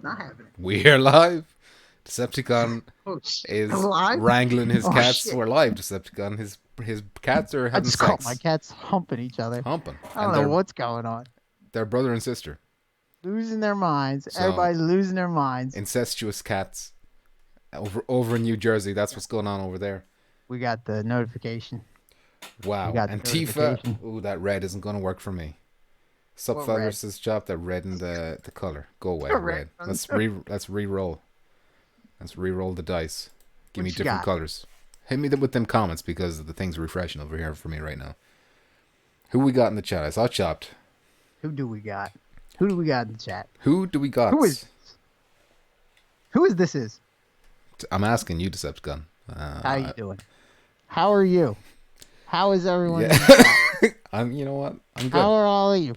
Not having it. We're live. Decepticon Oh shit! is I'm live. wrangling his Oh, cats. shit. We're live, Decepticon. His cats are I having just caught my sex. cats humping each other. Humping. I And don't know what's going on. they're brother and sister. Losing their minds. So, Everybody's losing their minds. Incestuous cats. Over in New Jersey. That's what's going on over there. We got the notification. Wow. Antifa. Ooh, that red isn't going to work for me. Subvirus's job, that red in the color. Go away, red. Let's re-roll. Let's re-roll the dice. Give me different colors. Hit me with them comments because the thing's refreshing over here for me right now. Who we got in the chat? I saw Chopped. Who do we got? Who do we got in the chat? Who do we got? Who is this? I'm asking you, Decepticon. How you doing? How are you? How is everyone? Yeah. You know what? I'm good. How are all of you?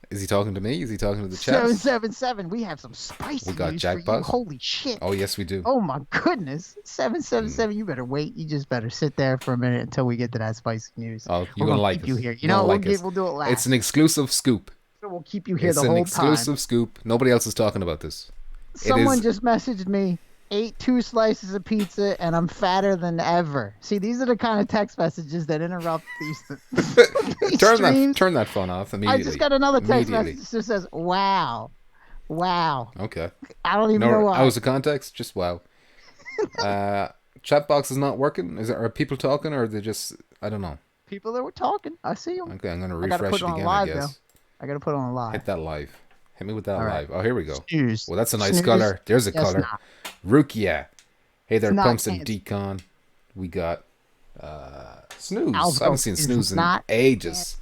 Is he talking to me? Is he talking to the chat? 777. We have some spicy We got news jackpot. for you. Holy shit. Oh, yes, we do. Oh, my goodness. 777. You better wait. You just better sit there for a minute until we get to that spicy news. Oh, you're going to like keep you us. here. You know, we'll do it last. It's an exclusive scoop. So we'll keep you here it's the whole time. It's an exclusive scoop. Nobody else is talking about this. Someone just messaged me, ate 2 slices of pizza, and I'm fatter than ever. See, these are the kind of text messages that interrupt these Turn that phone off immediately. I just got another text message that says, wow. Okay. I don't even know why. That was the context? Just wow. Chat box is not working? Are people talking, or are they just, I don't know. People that were talking. I see them. Okay, I'm going to refresh it again, I guess. I got to put on live. Hit that live. Hit me with that live. Oh, here we go. Snooze. Well, that's a nice color. There's a color. Rukia. Hey there, Pumps and Decon. We got Snooze. Alvo I haven't seen Snooze in ages.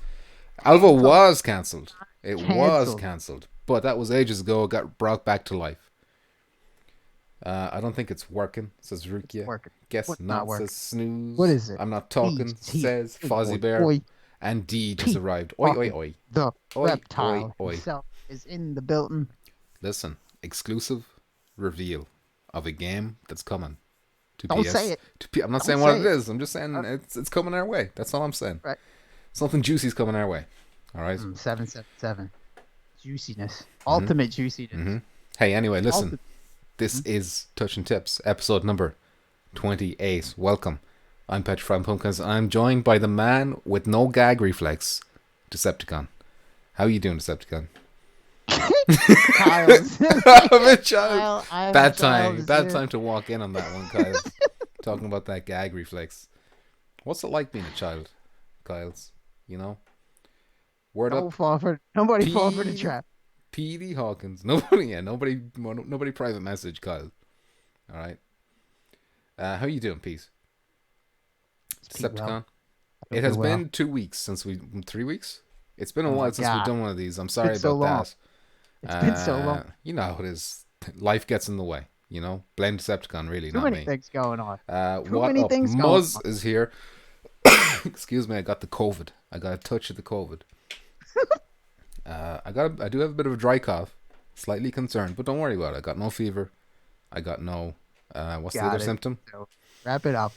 Canceled. Alvo was cancelled. It was cancelled. But that was ages ago. It got brought back to life. I don't think it's working, says Rukia. Guess not, says Snooze. What is it? I'm not talking, says Fozzie Bear. And D just arrived. Oi, oi, oi. The reptile himself is in the building. Listen, exclusive reveal of a game that's coming to Don't PS. say it. I'm not saying what it is. I'm just saying it's coming our way. That's all I'm saying. Right. Something juicy's coming our way. All right. 777. Juiciness. Ultimate juiciness. Mm-hmm. Hey, anyway, listen. This is Touching Tips, episode number 28. Welcome. I'm Petrifying Pumpkins. I'm joined by the man with no gag reflex, Decepticon. How are you doing, Decepticon? I'm a child. Bad time to walk in on that one, Kyle. Talking about that gag reflex. What's it like being a child, Kyles? You know? Word up. Nobody fall for the trap. P.D. Hawkins. Nobody private message, Kyle. All right. How you doing, Peace? Decepticon. Well. It has been 2 weeks since 3 weeks? It's been a while since we've done one of these. I'm sorry about that. It's been so long. You know how it is. Life gets in the way, you know? Blame Decepticon, really, not me. Too many things going on. Muzz is here. Excuse me, I got the COVID. I got a touch of the COVID. I do have a bit of a dry cough. Slightly concerned, but don't worry about it. I got no fever. I got no... what's the other symptom? So, wrap it up.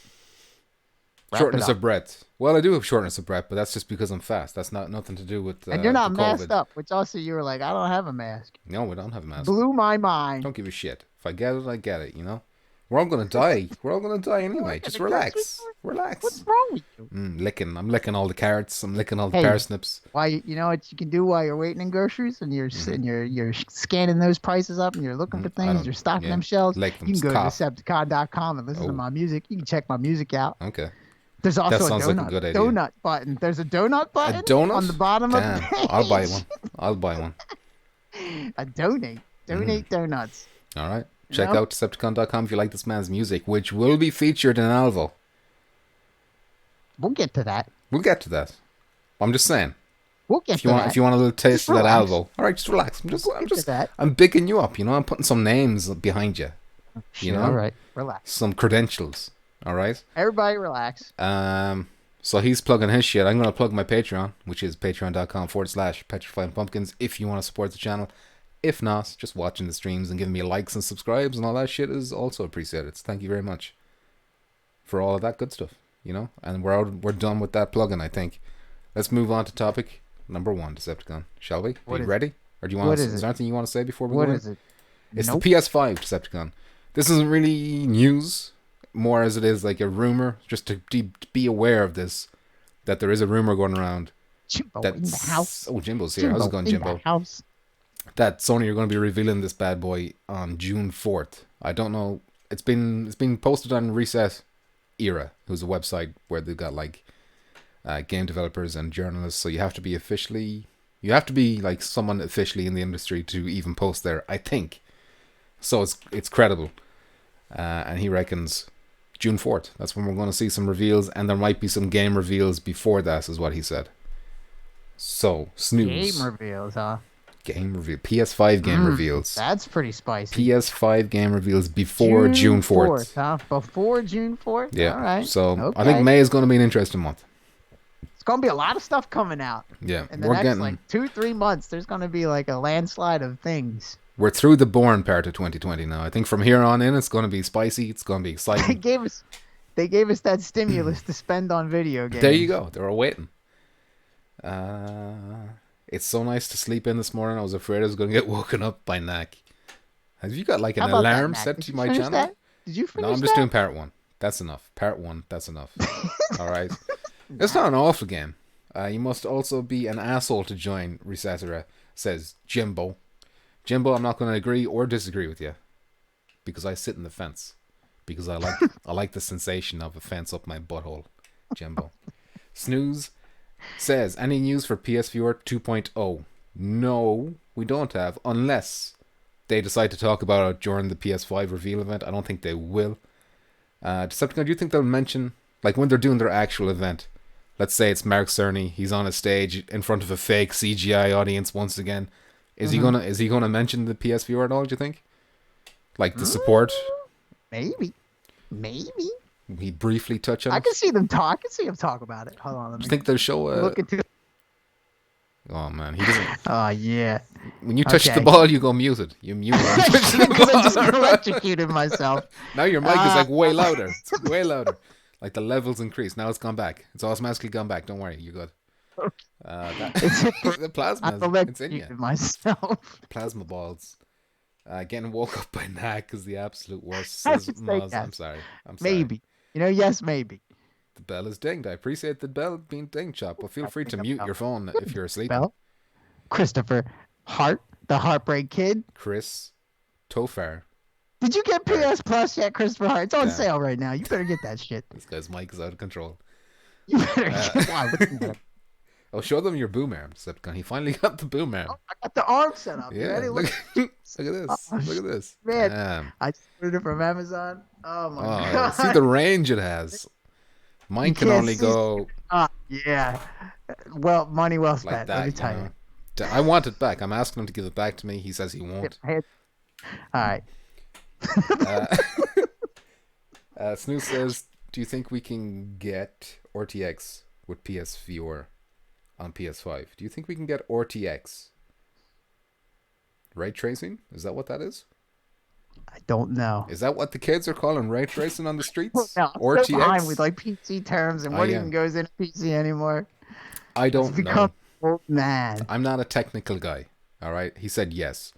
Shortness of breath. Well, I do have shortness of breath, but that's just because I'm fast. That's nothing to do with and you're not masked up, which also you were like, I don't have a mask. No, we don't have a mask. Blew my mind. Don't give a shit. If I get it, I get it, you know? We're all going to die. We're all going to die anyway. Just relax. Relax. What's wrong with you? Licking. I'm licking all the carrots. I'm licking all the parsnips. Why? You know what you can do while you're waiting in groceries and you're scanning those prices up and you're looking for things. You're stocking them shelves. You can go to Decepticon.com and listen to my music. You can check my music out. Okay. There's also a donut button. There's a donut button on the bottom of the page. I'll buy one. A donate. Donate donuts. All right. Check out Decepticon.com if you like this man's music, which will be featured in Alvo. We'll get to that. I'm just saying. We'll get to that. If you want a little taste of that Alvo. All right, just relax. I'm bigging you up, you know. I'm putting some names behind you. You know? All right. Relax. Some credentials. All right. Everybody relax. So he's plugging his shit. I'm going to plug my Patreon, which is patreon.com/Petrifying Pumpkins if you want to support the channel. If not, just watching the streams and giving me likes and subscribes and all that shit is also appreciated. So thank you very much for all of that good stuff, you know. And we're done with that plugin, I think. Let's move on to topic number 1, Decepticon. Shall we? Are you ready? Or do you want? Is there anything you want to say before we go? What is it? It's the PS5 Decepticon. This isn't really news, more as it is like a rumor, just to be aware of this, that there is a rumor going around. Jimbo in the house. Oh, Jimbo's here. How's it going, Jimbo? House. That Sony are going to be revealing this bad boy on June 4th. I don't know. It's been posted on Reset Era, who's a website where they've got like game developers and journalists. So you have to be like someone officially in the industry to even post there, I think. So it's credible. And he reckons June 4th. That's when we're going to see some reveals, and there might be some game reveals before that, is what he said. So, snooze. Game reveals, huh? Game reveal. PS5 game reveals. That's pretty spicy. PS5 game reveals before June 4th. Huh? Before June 4th? Yeah. All right. So, okay. I think May is going to be an interesting month. It's going to be a lot of stuff coming out. Yeah. In the next, like, 2-3 months, there's going to be, like, a landslide of things. We're through the boring part of 2020 now. I think from here on in, it's going to be spicy. It's going to be exciting. They gave us that stimulus to spend on video games. There you go. They were waiting. It's so nice to sleep in this morning. I was afraid I was going to get woken up by Knack. Have you got like an alarm set to my channel? That? Did you finish No, I'm just doing part 1. That's enough. Part 1. That's enough. All right. It's not an awful game. You must also be an asshole to join. Resatera says Jimbo. Jimbo, I'm not going to agree or disagree with you, because I sit in the fence, because I like the sensation of a fence up my butthole. Jimbo. Snooze says, any news for PSVR 2.0? No, we don't have, unless they decide to talk about it during the PS5 reveal event. I don't think they will. Decepticon, do you think they'll mention, like when they're doing their actual event, let's say it's Mark Cerny, he's on a stage in front of a fake CGI audience once again. Is he gonna mention the PSVR at all, do you think? Like the support? Maybe. He briefly touch on it? I can see him talk about it. Hold on. Do you think they'll show look into Oh man, he doesn't. Oh yeah. When you touch the ball, you go muted. You mute it. Because I just electrocuted myself. Now your mic is like way louder. It's way louder. Like the levels increase. Now it's gone back. It's automatically gone back. Don't worry, you're good. The plasma. It's in you. Myself. Plasma balls. Getting woke up by Knack is the absolute worst. Says Maz. Yes. I'm sorry. Maybe. Yes, maybe. The bell is dinged. I appreciate the bell being dinged, Chop, but feel free to mute your phone if you're asleep. Bell. Christopher Hart, the Heartbreak Kid. Chris Tofar. Did you get PS Plus yet, Christopher Hart? It's on sale right now. You better get that shit. This guy's mic is out of control. You better get why? Oh, show them your boom arm, Decepticon. He finally got the boom arm. Oh, I got the arm set up. Yeah, look at this. Look at this. Man, I just ordered it from Amazon. Oh my god. See the range it has. Mine can only go. Yeah. Well, money well spent. Like that, let me tell you. I want it back. I'm asking him to give it back to me. He says he won't. All right. Snooze says, do you think we can get RTX with PSVR on PS5? Do you think we can get RTX? Ray tracing? Is that what that is? I don't know. Is that what the kids are calling ray tracing on the streets? No, RTX? So with like PC terms and what even goes into PC anymore. I don't know. Old man. I'm not a technical guy. All right. He said yes.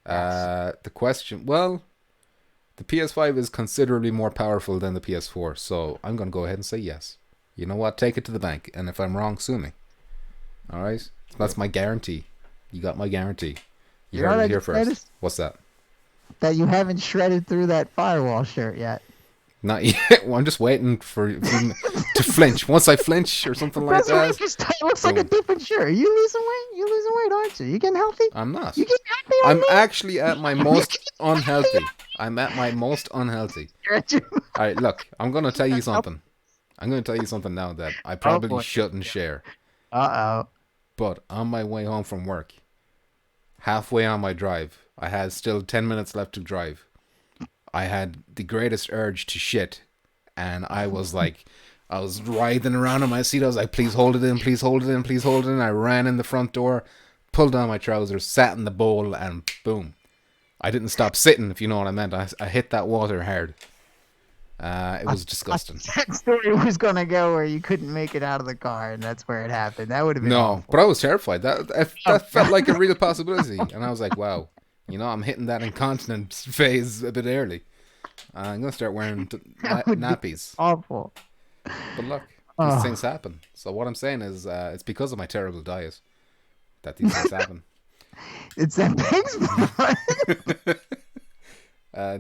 The question, well, the PS5 is considerably more powerful than the PS4, so I'm going to go ahead and say yes. You know what? Take it to the bank, and if I'm wrong, sue me. All right? That's my guarantee. You got my guarantee. You heard it here first. What's that? That you haven't shredded through that firewall shirt yet. Not yet. Well, I'm just waiting for you to flinch. Once I flinch or something like that. It looks like a different shirt. You losing weight? You're losing weight, aren't you? You getting healthy? I'm not. You getting healthy? I'm actually at my most unhealthy. I'm at my most unhealthy. All right, look. I'm going to tell you something. I'm going to tell you something now that I probably shouldn't share. Uh-oh. But on my way home from work, halfway on my drive, I had still 10 minutes left to drive. I had the greatest urge to shit, and I was like, I was writhing around on my seat. I was like, please hold it in, please hold it in, please hold it in. I ran in the front door, pulled down my trousers, sat in the bowl, and boom. I didn't stop sitting, if you know what I meant. I hit that water hard. It was disgusting. That story was going to go where you couldn't make it out of the car, and that's where it happened. That would have been awful. But I was terrified. That felt like a real possibility. And I was like, wow, You know, I'm hitting that incontinence phase a bit early. I'm gonna start wearing nappies. Awful. But look, these things happen. So what I'm saying is, it's because of my terrible diet that these things happen. It's that pigs.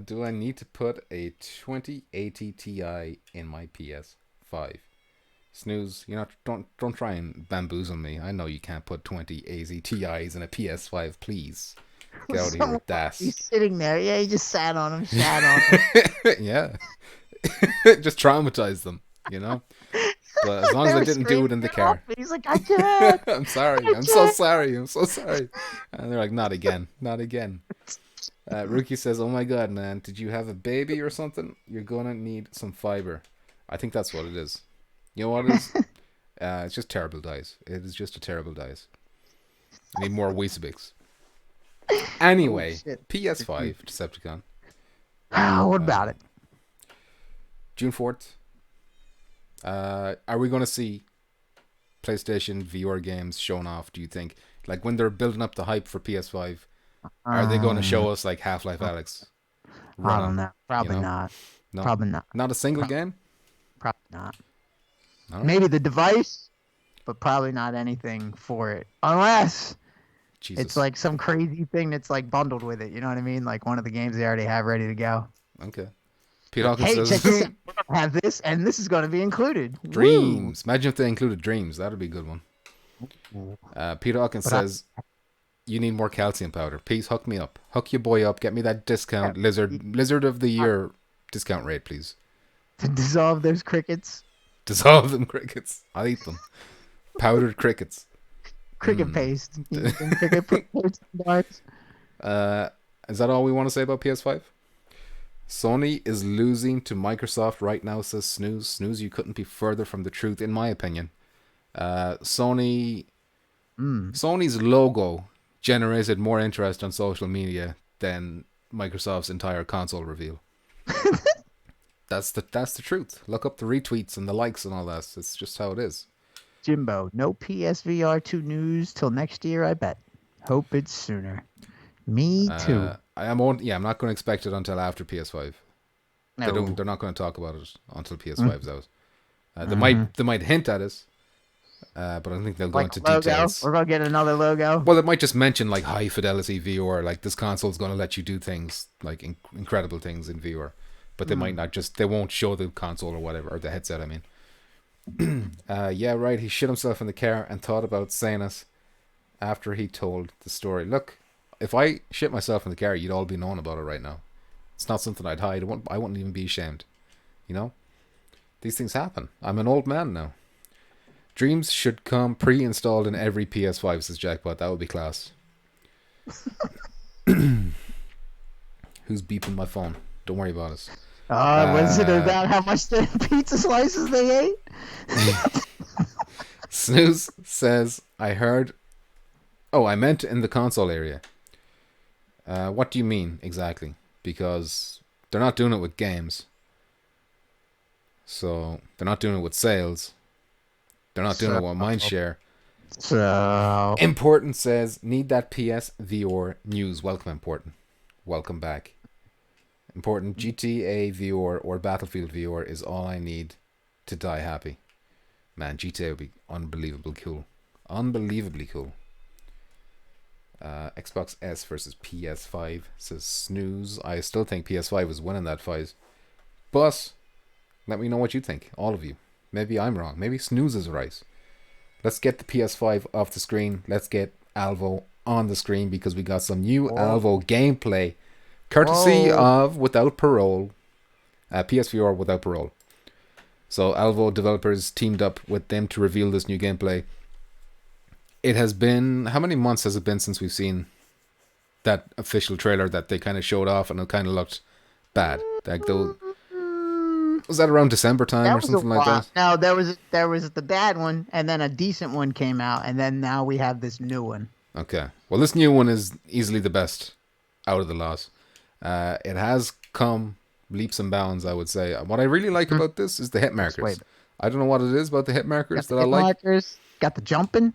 Do I need to put a 2080 Ti in my PS5? Snooze, don't try and bamboozle me. I know you can't put 2080 Ti's in a PS5, please. Get out of here with that. He's sitting there. Yeah, he just sat on him, sat on him. Yeah. Just traumatize them, you know? But as long as I didn't do it in the car. He's like, I can't. I'm sorry. I'm so sorry. I'm so sorry. And they're like, not again. Not again. Rookie says, oh my god, man, did you have a baby or something? You're going to need some fiber. I think that's what it is. You know what it is? It's just terrible diet. It is just a terrible diet. You need more Weetabix. Anyway, PS5 Decepticon. What about it? June 4th. Are we going to see PlayStation VR games shown off, do you think? Like when they're building up the hype for PS5, are they going to show us like Half-Life Alyx? I don't know. Probably not. No? Probably not. Not a single game? Probably not. Right. Maybe the device, but probably not anything for it. Unless it's like some crazy thing that's like bundled with it. You know what I mean? Like one of the games they already have ready to go. Okay. Pete Hawkins hey, says, check this out. We're gonna have this, and this is going to be included. Dreams. Woo. Imagine if they included Dreams. That would be a good one. Peter Hawkins says, you need more calcium powder. Please hook me up. Hook your boy up. Get me that discount. Lizard of the Year discount rate, please. To dissolve those crickets. Dissolve them crickets. I'll eat them. Powdered crickets. Cricket paste. Cricket paste bars. Is that all we want to say about PS5? Sony is losing to Microsoft right now, says Snooze. Snooze, you couldn't be further from the truth, in my opinion. Sony's logo generated more interest on social media than Microsoft's entire console reveal. That's the truth. Look up the retweets and the likes and all that. It's just how it is. Jimbo, no PSVR 2 news till next year, I bet. Hope it's sooner. Me too. I'm not going to expect it until after PS5. No. They're not going to talk about it until PS5's out. They might hint at it, but I don't think they'll go into details. We're going to get another logo. Well, it might just mention like high fidelity VR, like this console is going to let you do things like incredible things in VR, but they might not they won't show the console or whatever, or the headset, I mean. Yeah, right, he shit himself in the car and thought about saying it after he told the story. Look, if I shit myself in the car, you'd all be knowing about it right now. It's not something I'd hide. I wouldn't even be ashamed. You know? These things happen. I'm an old man now. Dreams should come pre-installed in every PS5, says Jackpot. That would be class. Who's beeping my phone? Don't worry about us. Was it about how much the pizza slices they ate? Snooze says, I heard... Oh, I meant in the console area. What do you mean, exactly? Because they're not doing it with games. So, they're not doing it with sales. They're not doing it with mindshare. So... Important says, need that PS VR news. Welcome, Important. Welcome back. Important, GTA VR or Battlefield VR is all I need to die happy. Man, GTA would be unbelievably cool. Unbelievably cool. Xbox S versus PS5, says Snooze. I still think PS5 is winning that fight. But, let me know what you think, all of you. Maybe I'm wrong. Maybe Snooze is right. Let's get the PS5 off the screen. Let's get Alvo on the screen because we got some new Alvo gameplay. Courtesy of Without Parole. PSVR Without Parole. So Alvo developers teamed up with them to reveal this new gameplay. It has been... How many months has it been since we've seen that official trailer that they kind of showed off and it kind of looked bad? Like those... Was that around December time or something like that? No, there was the bad one, and then a decent one came out, and then now we have this new one. Okay. Well, this new one is easily the best out of the lot. It has come leaps and bounds, I would say. What I really like about this is the hit markers. I don't know what it is about the hit markers that I like. Got the jumping.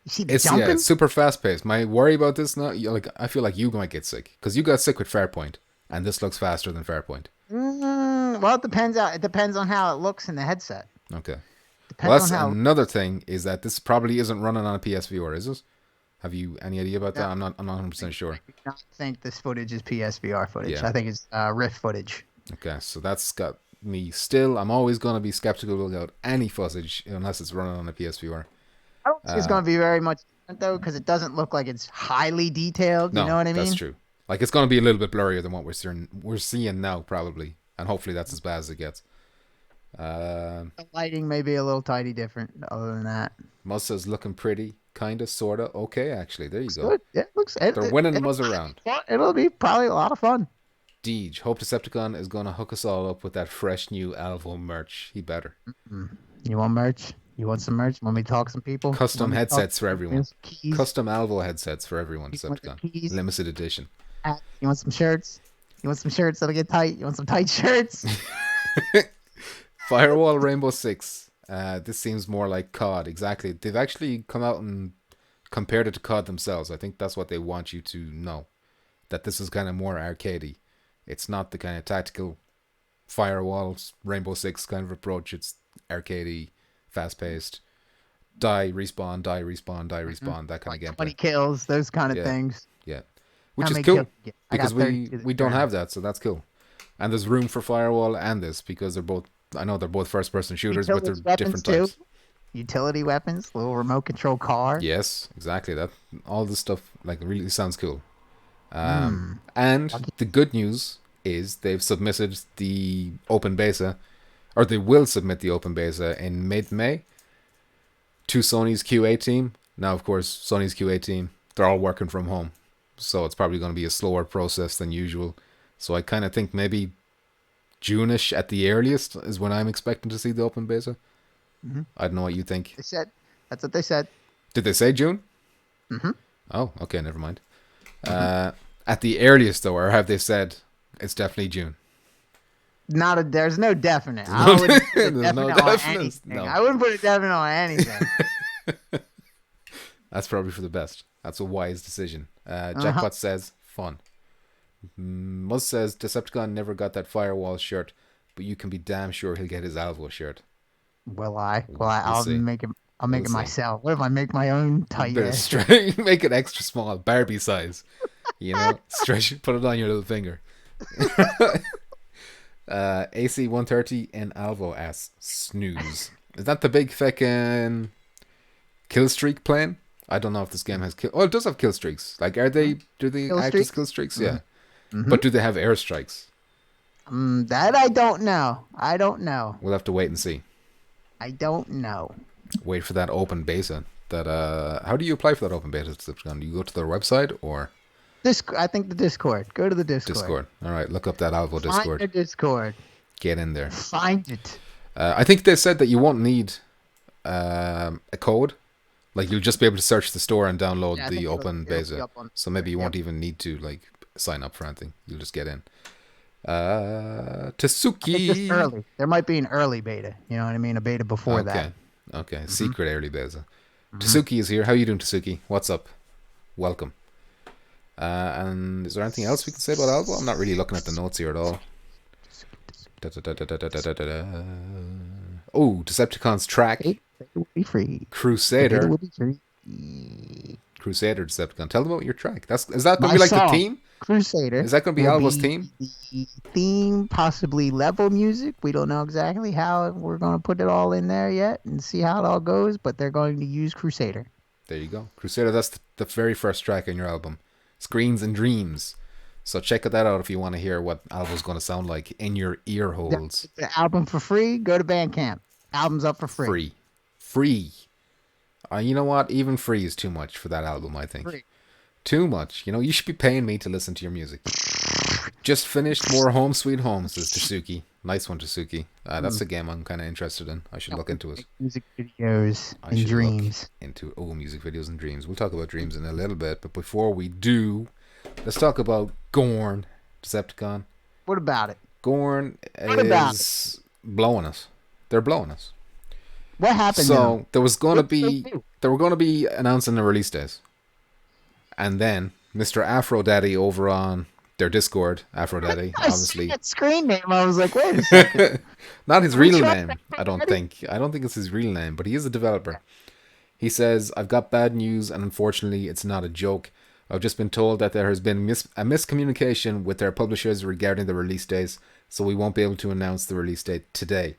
You see the jumping? Yeah, it's super fast paced. My worry about this now, like I feel like you might get sick because you got sick with Fairpoint, and this looks faster than Fairpoint. Well, it depends. It depends on how it looks in the headset. Okay. Depends Well, that's on how. another thing is that this probably isn't running on a PSVR, is it? Have you any idea about that? I'm not 100% sure. I do not think this footage is PSVR footage. Yeah. I think it's Rift footage. Okay, so that's got me still. I'm always going to be skeptical about any footage unless it's running on a PSVR. I don't think it's going to be very much different, though, because it doesn't look like it's highly detailed. You know what I mean? That's true. Like, it's going to be a little bit blurrier than what we're seeing now, probably. And hopefully that's as bad as it gets. The lighting may be a little tiny different other than that. Muzza's looking pretty, kind of, sort of. Okay, actually. There you go. Good. It looks. They're winning Muzza around. It'll be probably a lot of fun. Deej, hope Decepticon is going to hook us all up with that fresh new Alvo merch. He better. You want merch? You want some merch? Want me to talk to some people? Custom headsets for everyone. Custom Alvo headsets for everyone, Decepticon. Limited edition. You want some shirts? You want some shirts that'll get tight? You want some tight shirts? Firewall Rainbow Six. This seems more like COD. Exactly. They've actually come out and compared it to COD themselves. I think that's what they want you to know. That this is kind of more arcadey. It's not the kind of tactical firewalls, Rainbow Six kind of approach. It's arcadey, fast paced. Die, respawn, die, respawn, die, respawn. That kind of gameplay. 20 kills, those kind of things. Yeah. Which is cool. Because we don't have that, so that's cool. And there's room for Firewall and this because they're both. I know they're both first-person shooters, but they're different types. Utility weapons, little remote control car. Yes, exactly. That all this stuff like really sounds cool. And the good news is they've submitted the open beta, or they will submit the open beta in mid-May to Sony's QA team. Now, of course, Sony's QA team, they're all working from home, so it's probably going to be a slower process than usual. So I kind of think maybe June-ish at the earliest is when I'm expecting to see the open beta. I don't know what you think. They said that's what they said. Did they say June? Oh, okay, never mind. At the earliest, though, or have they said it's definitely June? There's no definite. I wouldn't put a definite on anything. No. I wouldn't put a definite on anything. That's probably for the best. That's a wise decision. Jackpot says fun. Muzz says Decepticon never got that Firewall shirt, but you can be damn sure he'll get his Alvo shirt. Will I? I'll make it. I'll make it myself. What if I make my own tight? Make it extra small, Barbie size. You know, stretch it, put it on your little finger. AC 130 and Alvo asks snooze. Is that the big fucking kill streak plane? I don't know if this game has kill. Oh, it does have kill streaks. Like, do they act as kill streaks? Yeah. But do they have airstrikes? That I don't know. We'll have to wait and see. I don't know. Wait for that open beta. How do you apply for that open beta? Do you go to their website or? I think the Discord. Go to the Discord. All right, look up that Alvo Discord. Find the Discord. Get in there. Find it. I think they said that you won't need a code. Like, you'll just be able to search the store and download the open beta. So maybe you won't even need to like sign up for anything. You'll just get in. Tasuki. Just early. There might be an early beta. You know what I mean? A beta before that. Okay. Secret early beta. Tasuki is here. How are you doing, Tasuki? What's up? Welcome. And is there anything else we can say about Alvo? I'm not really looking at the notes here at all. Oh, Decepticon's track. Will be free. Crusader. Will be free. Crusader Decepticon. Tell them about your track. Is that going to be like the theme? Crusader. Is that going to be Alvo's theme? The theme, possibly level music. We don't know exactly how we're going to put it all in there yet and see how it all goes, but they're going to use Crusader. There you go. Crusader, that's the very first track on your album. Screens and Dreams. So check that out if you want to hear what Alvo's going to sound like in your ear holes. The album for free, go to Bandcamp. Album's up for free. Free. You know what? Even free is too much for that album, I think. Free. Too much. You know, you should be paying me to listen to your music. Just finished more Home Sweet Home, says Tasuki. Nice one, Tasuki. That's a game I'm kind of interested in. I should look into it. Music videos and dreams. Music videos and dreams. We'll talk about dreams in a little bit, but before we do, let's talk about Gorn, Decepticon. What about it? Gorn is blowing us. They're blowing us. What happened? So there was going to be they were going to be announcing the release days, and then Mr. Afro Daddy over on their Discord, Afro Daddy, obviously. That screen name, I was like, wait a second. Not his real name, I don't think. I don't think it's his real name, but he is a developer. He says, I've got bad news, and unfortunately, it's not a joke. I've just been told that there has been a miscommunication with their publishers regarding the release dates, so we won't be able to announce the release date today.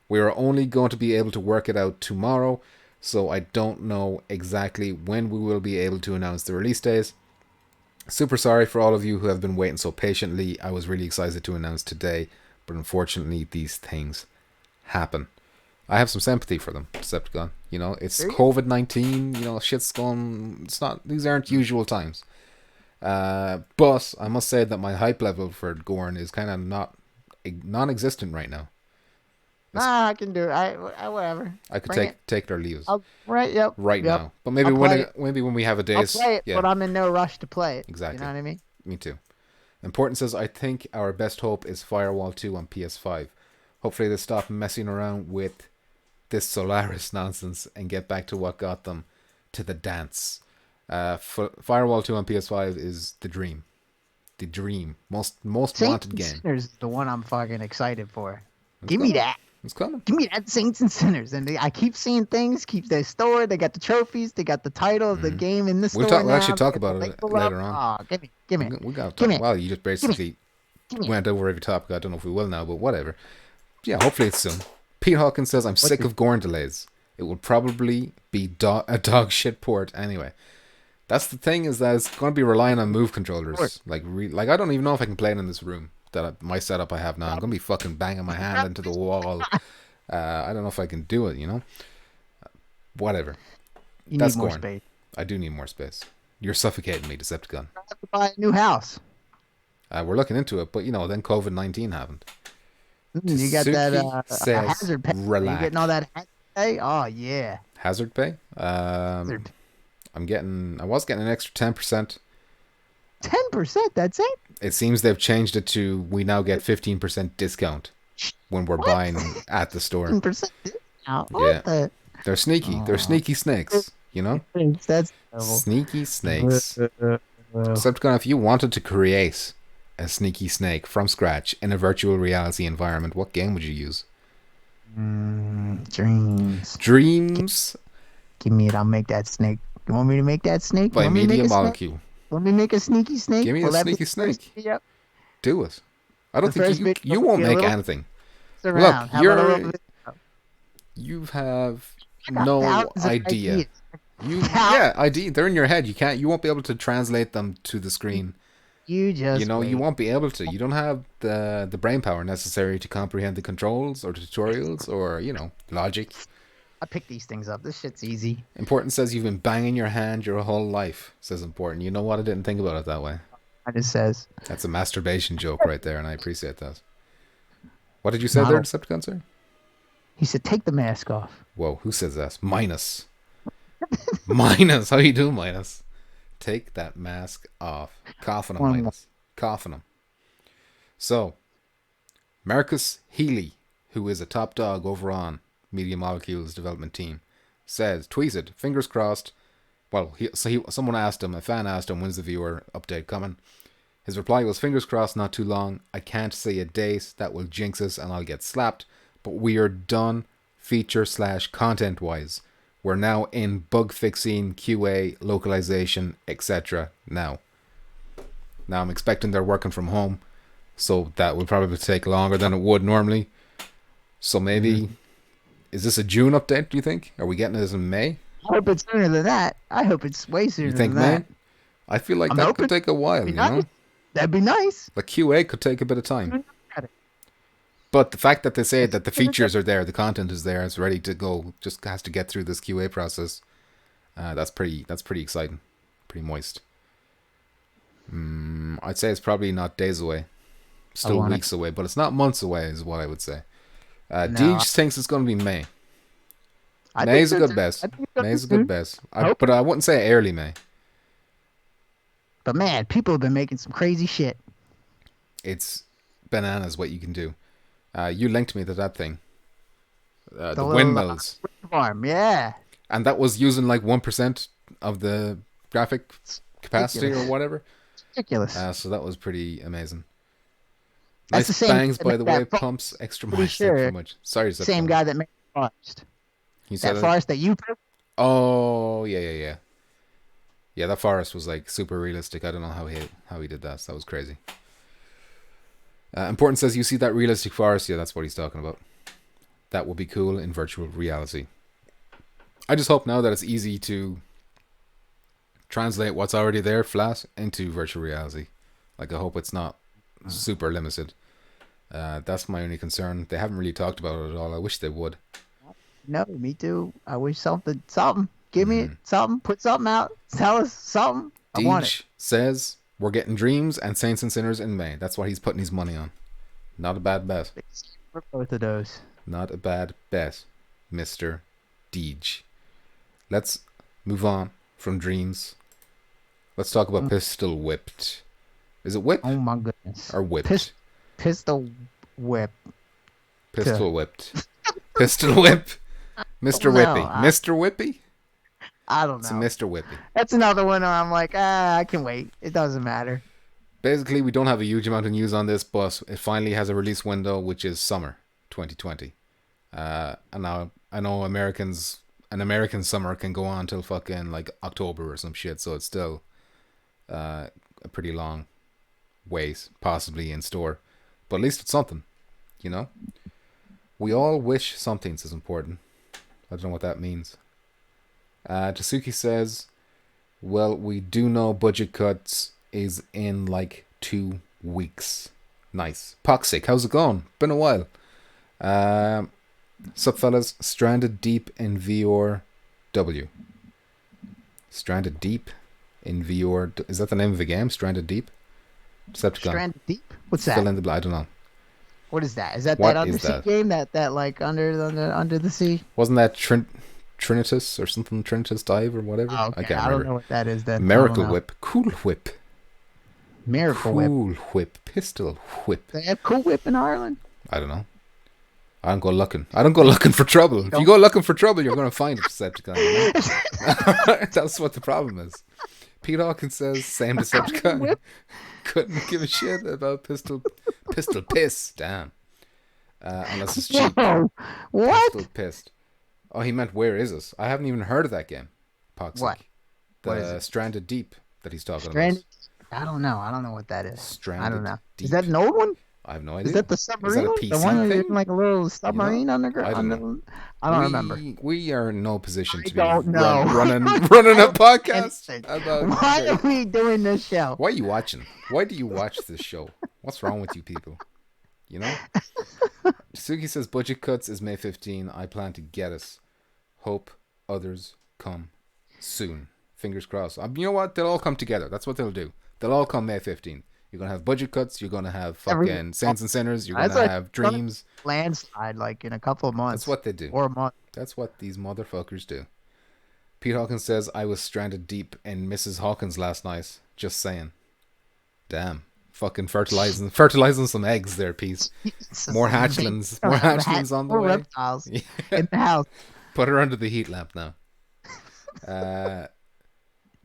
We are only going to be able to work it out tomorrow, so I don't know exactly when we will be able to announce the release days. Super sorry for all of you who have been waiting so patiently. I was really excited to announce today, but unfortunately these things happen. I have some sympathy for them, Decepticon. You know, it's COVID-19, you know, shit's going, it's not, these aren't usual times. But I must say that my hype level for Gorn is kind of non-existent right now. I can do it. I whatever. I could take it or leave it. Right now. But maybe when we have a day. I'll play it, but I'm in no rush to play it. Exactly. You know what I mean? Me too. Important says, I think our best hope is Firewall 2 on PS5. Hopefully they stop messing around with this Solaris nonsense and get back to what got them to the dance. Firewall 2 on PS5 is the dream. The dream. Most wanted game. Sinners is the one I'm fucking excited for. Give me that. It's coming. Give me that Saints and Sinners. And I keep seeing things, keep their store. They got the trophies. They got the title of the game in the store. We'll actually talk about it later on. Oh, give me. We got to talk. Well, you just basically went over every topic. I don't know if we will now, but whatever. Yeah, hopefully it's soon. Pete Hawkins says, I'm sick of Gorn delays. It will probably be a dog shit port anyway. That's the thing, is that it's going to be relying on move controllers. Like I don't even know if I can play it in this room. My setup I have now. I'm going to be fucking banging my hand into the wall. I don't know if I can do it, you know? Whatever. That's need more space. I do need more space. You're suffocating me, Decepticon. I have to buy a new house. We're looking into it, but, you know, then COVID-19 happened. You got that hazard pay. Relax. You getting all that hazard pay? Oh, yeah. Hazard pay? I was getting an extra 10%. 10%? That's it? It seems they've changed it to, we now get 15% discount when we're buying at the store. 15% discount? Yeah. They're sneaky. They're sneaky snakes, you know? That's sneaky snakes. Decepticon, if you wanted to create a sneaky snake from scratch in a virtual reality environment, what game would you use? Dreams. Dreams? Give me it. I'll make that snake. You want me to make that snake? By Media Molecule. Want me to make a sneaky snake? Give me a sneaky snake. Yep. Do it. I don't think you won't make anything. Look, you have no idea. They're in your head. You won't be able to translate them to the screen. You won't be able to. You don't have the brain power necessary to comprehend the controls or tutorials or, logic. I pick these things up. This shit's easy. Important says you've been banging your hand your whole life, says Important. You know what? I didn't think about it that way. It just says. That's a masturbation joke right there, and I appreciate that. What did you say there, Decepticon, sir? He said, take the mask off. Whoa, who says that? Minus. Minus. How you doing, Minus? Take that mask off. Coughing him, Minus. Coughing him. So, Marcus Healy, who is a top dog over on Media Molecule's development team, says, tweeted, fingers crossed. Well, someone asked him, a fan asked him, when's the viewer update coming? His reply was, fingers crossed, not too long. I can't say a date, that will jinx us and I'll get slapped. But we are done feature/content wise. We're now in bug fixing, QA, localization, etc. Now I'm expecting they're working from home, so that will probably take longer than it would normally. So maybe, is this a June update, do you think? Are we getting this in May? I hope it's sooner than that. I hope it's way sooner than that. May? I feel like that could take a while, you know? That'd be nice. The QA could take a bit of time. But the fact that they say that the features are there, the content is there, it's ready to go, just has to get through this QA process. That's pretty exciting. Pretty moist. I'd say it's probably not days away. Still weeks away, but it's not months away is what I would say. Deej thinks it's going to be May. May's a good best. May's a good best. But I wouldn't say early May. But man, people have been making some crazy shit. It's bananas what you can do. You linked me to that thing. The windmills. Farm, yeah. And that was using like 1% of the graphic capacity or whatever. Ridiculous. So that was pretty amazing. That's Nice bangs, by the way. Pumps extra much. Extra much. Sorry, same guy that made Forest. You said that forest that you put? Oh, yeah. Yeah, that forest was like super realistic. I don't know how he did that. So that was crazy. Important says, you see that realistic forest? Yeah, that's what he's talking about. That will be cool in virtual reality. I just hope now that it's easy to translate what's already there flat into virtual reality. Like, I hope it's not super limited. That's my only concern. They haven't really talked about it at all. I wish they would. No, me too. I wish something. Give me something. Put something out. Tell us something. I want it. Says we're getting Dreams and Saints and Sinners in May. That's what he's putting his money on. Not a bad bet. For both of those. Not a bad bet, Mr. Deej. Let's move on from Dreams. Let's talk about Pistol Whipped. Is it Whip? Oh my goodness. Or Whipped? Pistol Whip. Pistol Whipped. Pistol Whip. Mr. Whippy. Mr. Whippy? I don't know. It's a Mr. Whippy. That's another one where I'm like, I can wait. It doesn't matter. Basically, we don't have a huge amount of news on this, but it finally has a release window, which is summer 2020. And now I know an American summer can go on until fucking like October or some shit, so it's still a pretty long ways possibly in store. But at least it's something, you know? We all wish something's as important. I don't know what that means. Tasuki says, well, we do know budget cuts is in like 2 weeks. Nice. Poxic, how's it going? Been a while. Sup fellas, Stranded Deep in VRW. Stranded Deep in VR. Is that the name of the game? Stranded Deep? Decepticon. Stranded Deep? What's that? Fill in the I don't know. What is that? Is that undersea game? That like under the sea? Wasn't that Trinitas or something? Trinitas Dive or whatever? Oh, okay. I can't remember. I don't know what that is then. Miracle Whip. Cool Whip. Miracle Whip. Cool Whip. Pistol Whip. They have Cool Whip in Ireland? I don't know. I don't go looking for trouble. If you go looking for trouble, you're going to find a Decepticon. You know? That's what the problem is. Pete Hawkins says, same Decepticon. Couldn't give a shit about Pistol Piss. Damn. Unless it's cheap. What? Pistol Pissed. Oh, he meant where is it? I haven't even heard of that game. Poxic. What? The Stranded Deep that he's talking about. I don't know. I don't know what that is. Stranded I don't know. Deep. Is that an old one? I have no idea. Is that the submarine? Is that a PC the one thing? That's like a little submarine underground? I don't remember. We are in no position to be running a podcast. Why are we doing this show? Why are you watching? Why do you watch this show? What's wrong with you people? You know? Suki says budget cuts is May 15. I plan to get us. Hope others come soon. Fingers crossed. You know what? They'll all come together. That's what they'll do. They'll all come May 15. You're going to have budget cuts. You're going to have fucking Saints and Sinners. You're going to have Dreams. Landslide like in a couple of months. That's what they do. Or a month. That's what these motherfuckers do. Pete Hawkins says, I was stranded deep in Mrs. Hawkins last night. Just saying. Damn. Fucking fertilizing some eggs there, Pete. More hatchlings. More hatchlings on the way. Reptiles in the house. Put her under the heat lamp now.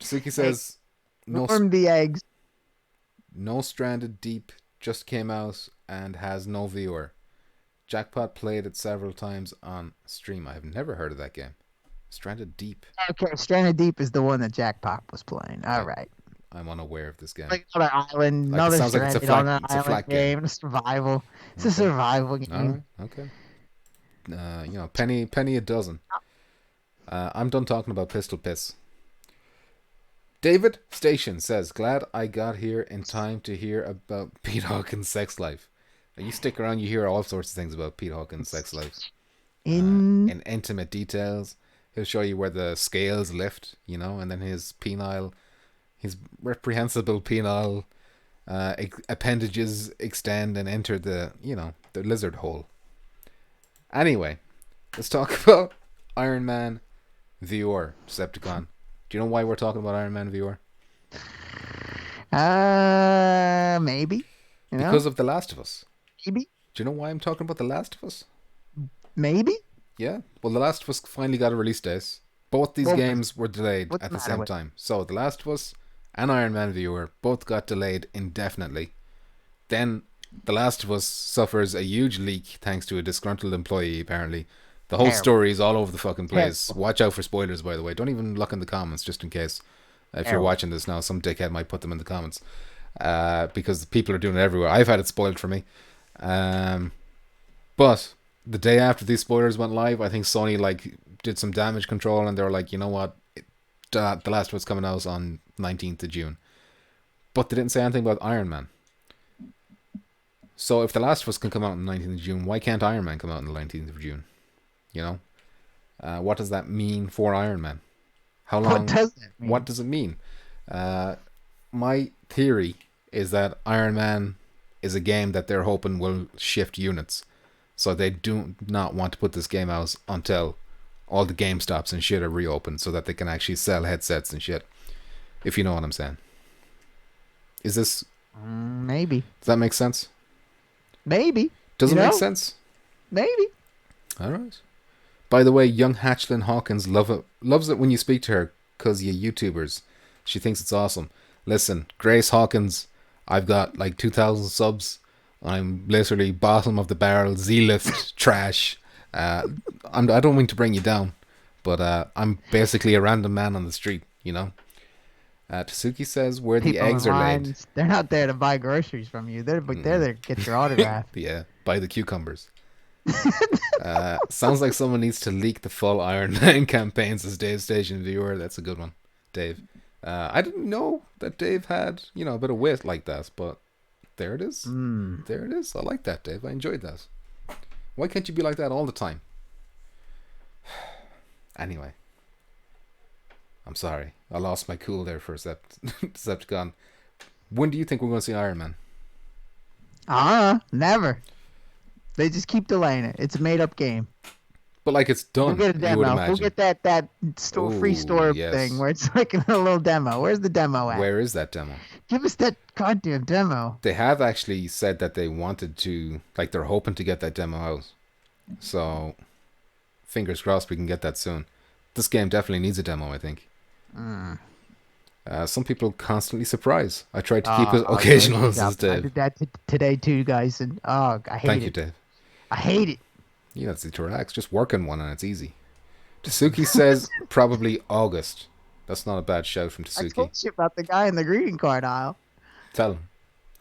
Suki says, warm the eggs. No Stranded Deep just came out and has no viewer. Jackpot played it several times on stream. I have never heard of that game. Stranded Deep. Okay, Stranded Deep is the one that Jackpot was playing. All right. I'm unaware of this game. Like another island, like another Stranded on an island game. A survival. It's a survival game. All right. Okay. Penny a dozen. I'm done talking about Pistol Piss. David Station says, glad I got here in time to hear about Pete Hawkins' sex life. Now, you stick around, you hear all sorts of things about Pete Hawkins' sex life. In intimate details. He'll show you where the scales lift, and then his reprehensible penile appendages extend and enter the lizard hole. Anyway, let's talk about Iron Man VR Decepticon. Do you know why we're talking about Iron Man VR? Maybe. Because of The Last of Us. Maybe. Do you know why I'm talking about The Last of Us? Maybe. Yeah. Well, The Last of Us finally got a release date. Both these games were delayed at the same time. So The Last of Us and Iron Man Viewer both got delayed indefinitely. Then The Last of Us suffers a huge leak thanks to a disgruntled employee, apparently. The whole story is all over the fucking place. Watch out for spoilers, by the way. Don't even look in the comments, just in case. If you're watching this now, some dickhead might put them in the comments. Because people are doing it everywhere. I've had it spoiled for me. But the day after these spoilers went live, I think Sony did some damage control, and they were like, you know what? The Last of Us coming out on 19th of June. But they didn't say anything about Iron Man. So if The Last of Us can come out on the 19th of June, why can't Iron Man come out on the 19th of June? You know? What does that mean for Iron Man? How long? What does that mean? What does it mean? My theory is that Iron Man is a game that they're hoping will shift units. So they do not want to put this game out until all the GameStops and shit are reopened so that they can actually sell headsets and shit. If you know what I'm saying. Is this... maybe. Does that make sense? Maybe. Does it make sense? Maybe. All right. By the way, young Hatchlin Hawkins loves it when you speak to her because you YouTubers. She thinks it's awesome. Listen, Grace Hawkins, I've got like 2,000 subs. I'm literally bottom of the barrel, Z-lift trash. I don't mean to bring you down, but I'm basically a random man on the street, you know. Tasuki says where the eggs are laid. They're not there to buy groceries from you. They're there to get your autograph. Yeah, buy the cucumbers. Sounds like someone needs to leak the full Iron Man campaigns as Dave Station viewer. That's a good one, Dave. I didn't know that Dave had, a bit of wit like that, but there it is. There it is. I like that, Dave. I enjoyed that. Why can't you be like that all the time? Anyway. I'm sorry. I lost my cool there for a Decepticon. When do you think we're going to see Iron Man? Never. They just keep delaying it. It's a made-up game. But it's done. We'll get a demo. We'll get that free store thing where it's like a little demo. Where's the demo at? Where is that demo? Give us that goddamn demo. They have actually said that they wanted to, they're hoping to get that demo out. So, fingers crossed we can get that soon. This game definitely needs a demo, I think. Some people constantly surprise. I tried to keep it occasional, says Dave. I did that today too, guys, and I hate it. Thank you, Dave. I hate it. You don't need to relax. Just work on one and it's easy. Tasuki says probably August. That's not a bad shout from Tasuki. I told you about the guy in the greeting card aisle. Tell him.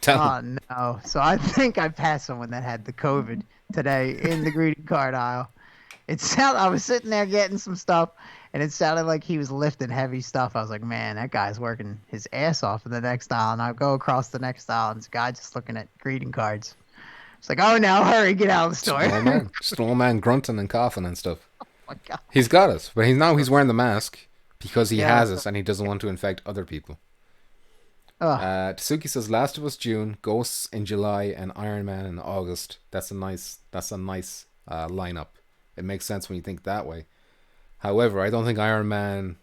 Oh, no. So I think I passed someone that had the COVID today in the greeting card aisle. I was sitting there getting some stuff, and it sounded like he was lifting heavy stuff. I was like, man, that guy's working his ass off in the next aisle. And I go across the next aisle, and this guy just looking at greeting cards. It's like, oh, now hurry, get out of the store. Small man grunting and coughing and stuff. Oh, my God. He's got it, but he's wearing the mask because he has it, and he doesn't want to infect other people. Tsuki says Last of Us June, Ghosts in July, and Iron Man in August. That's a nice lineup. It makes sense when you think that way. However, I don't think Iron Man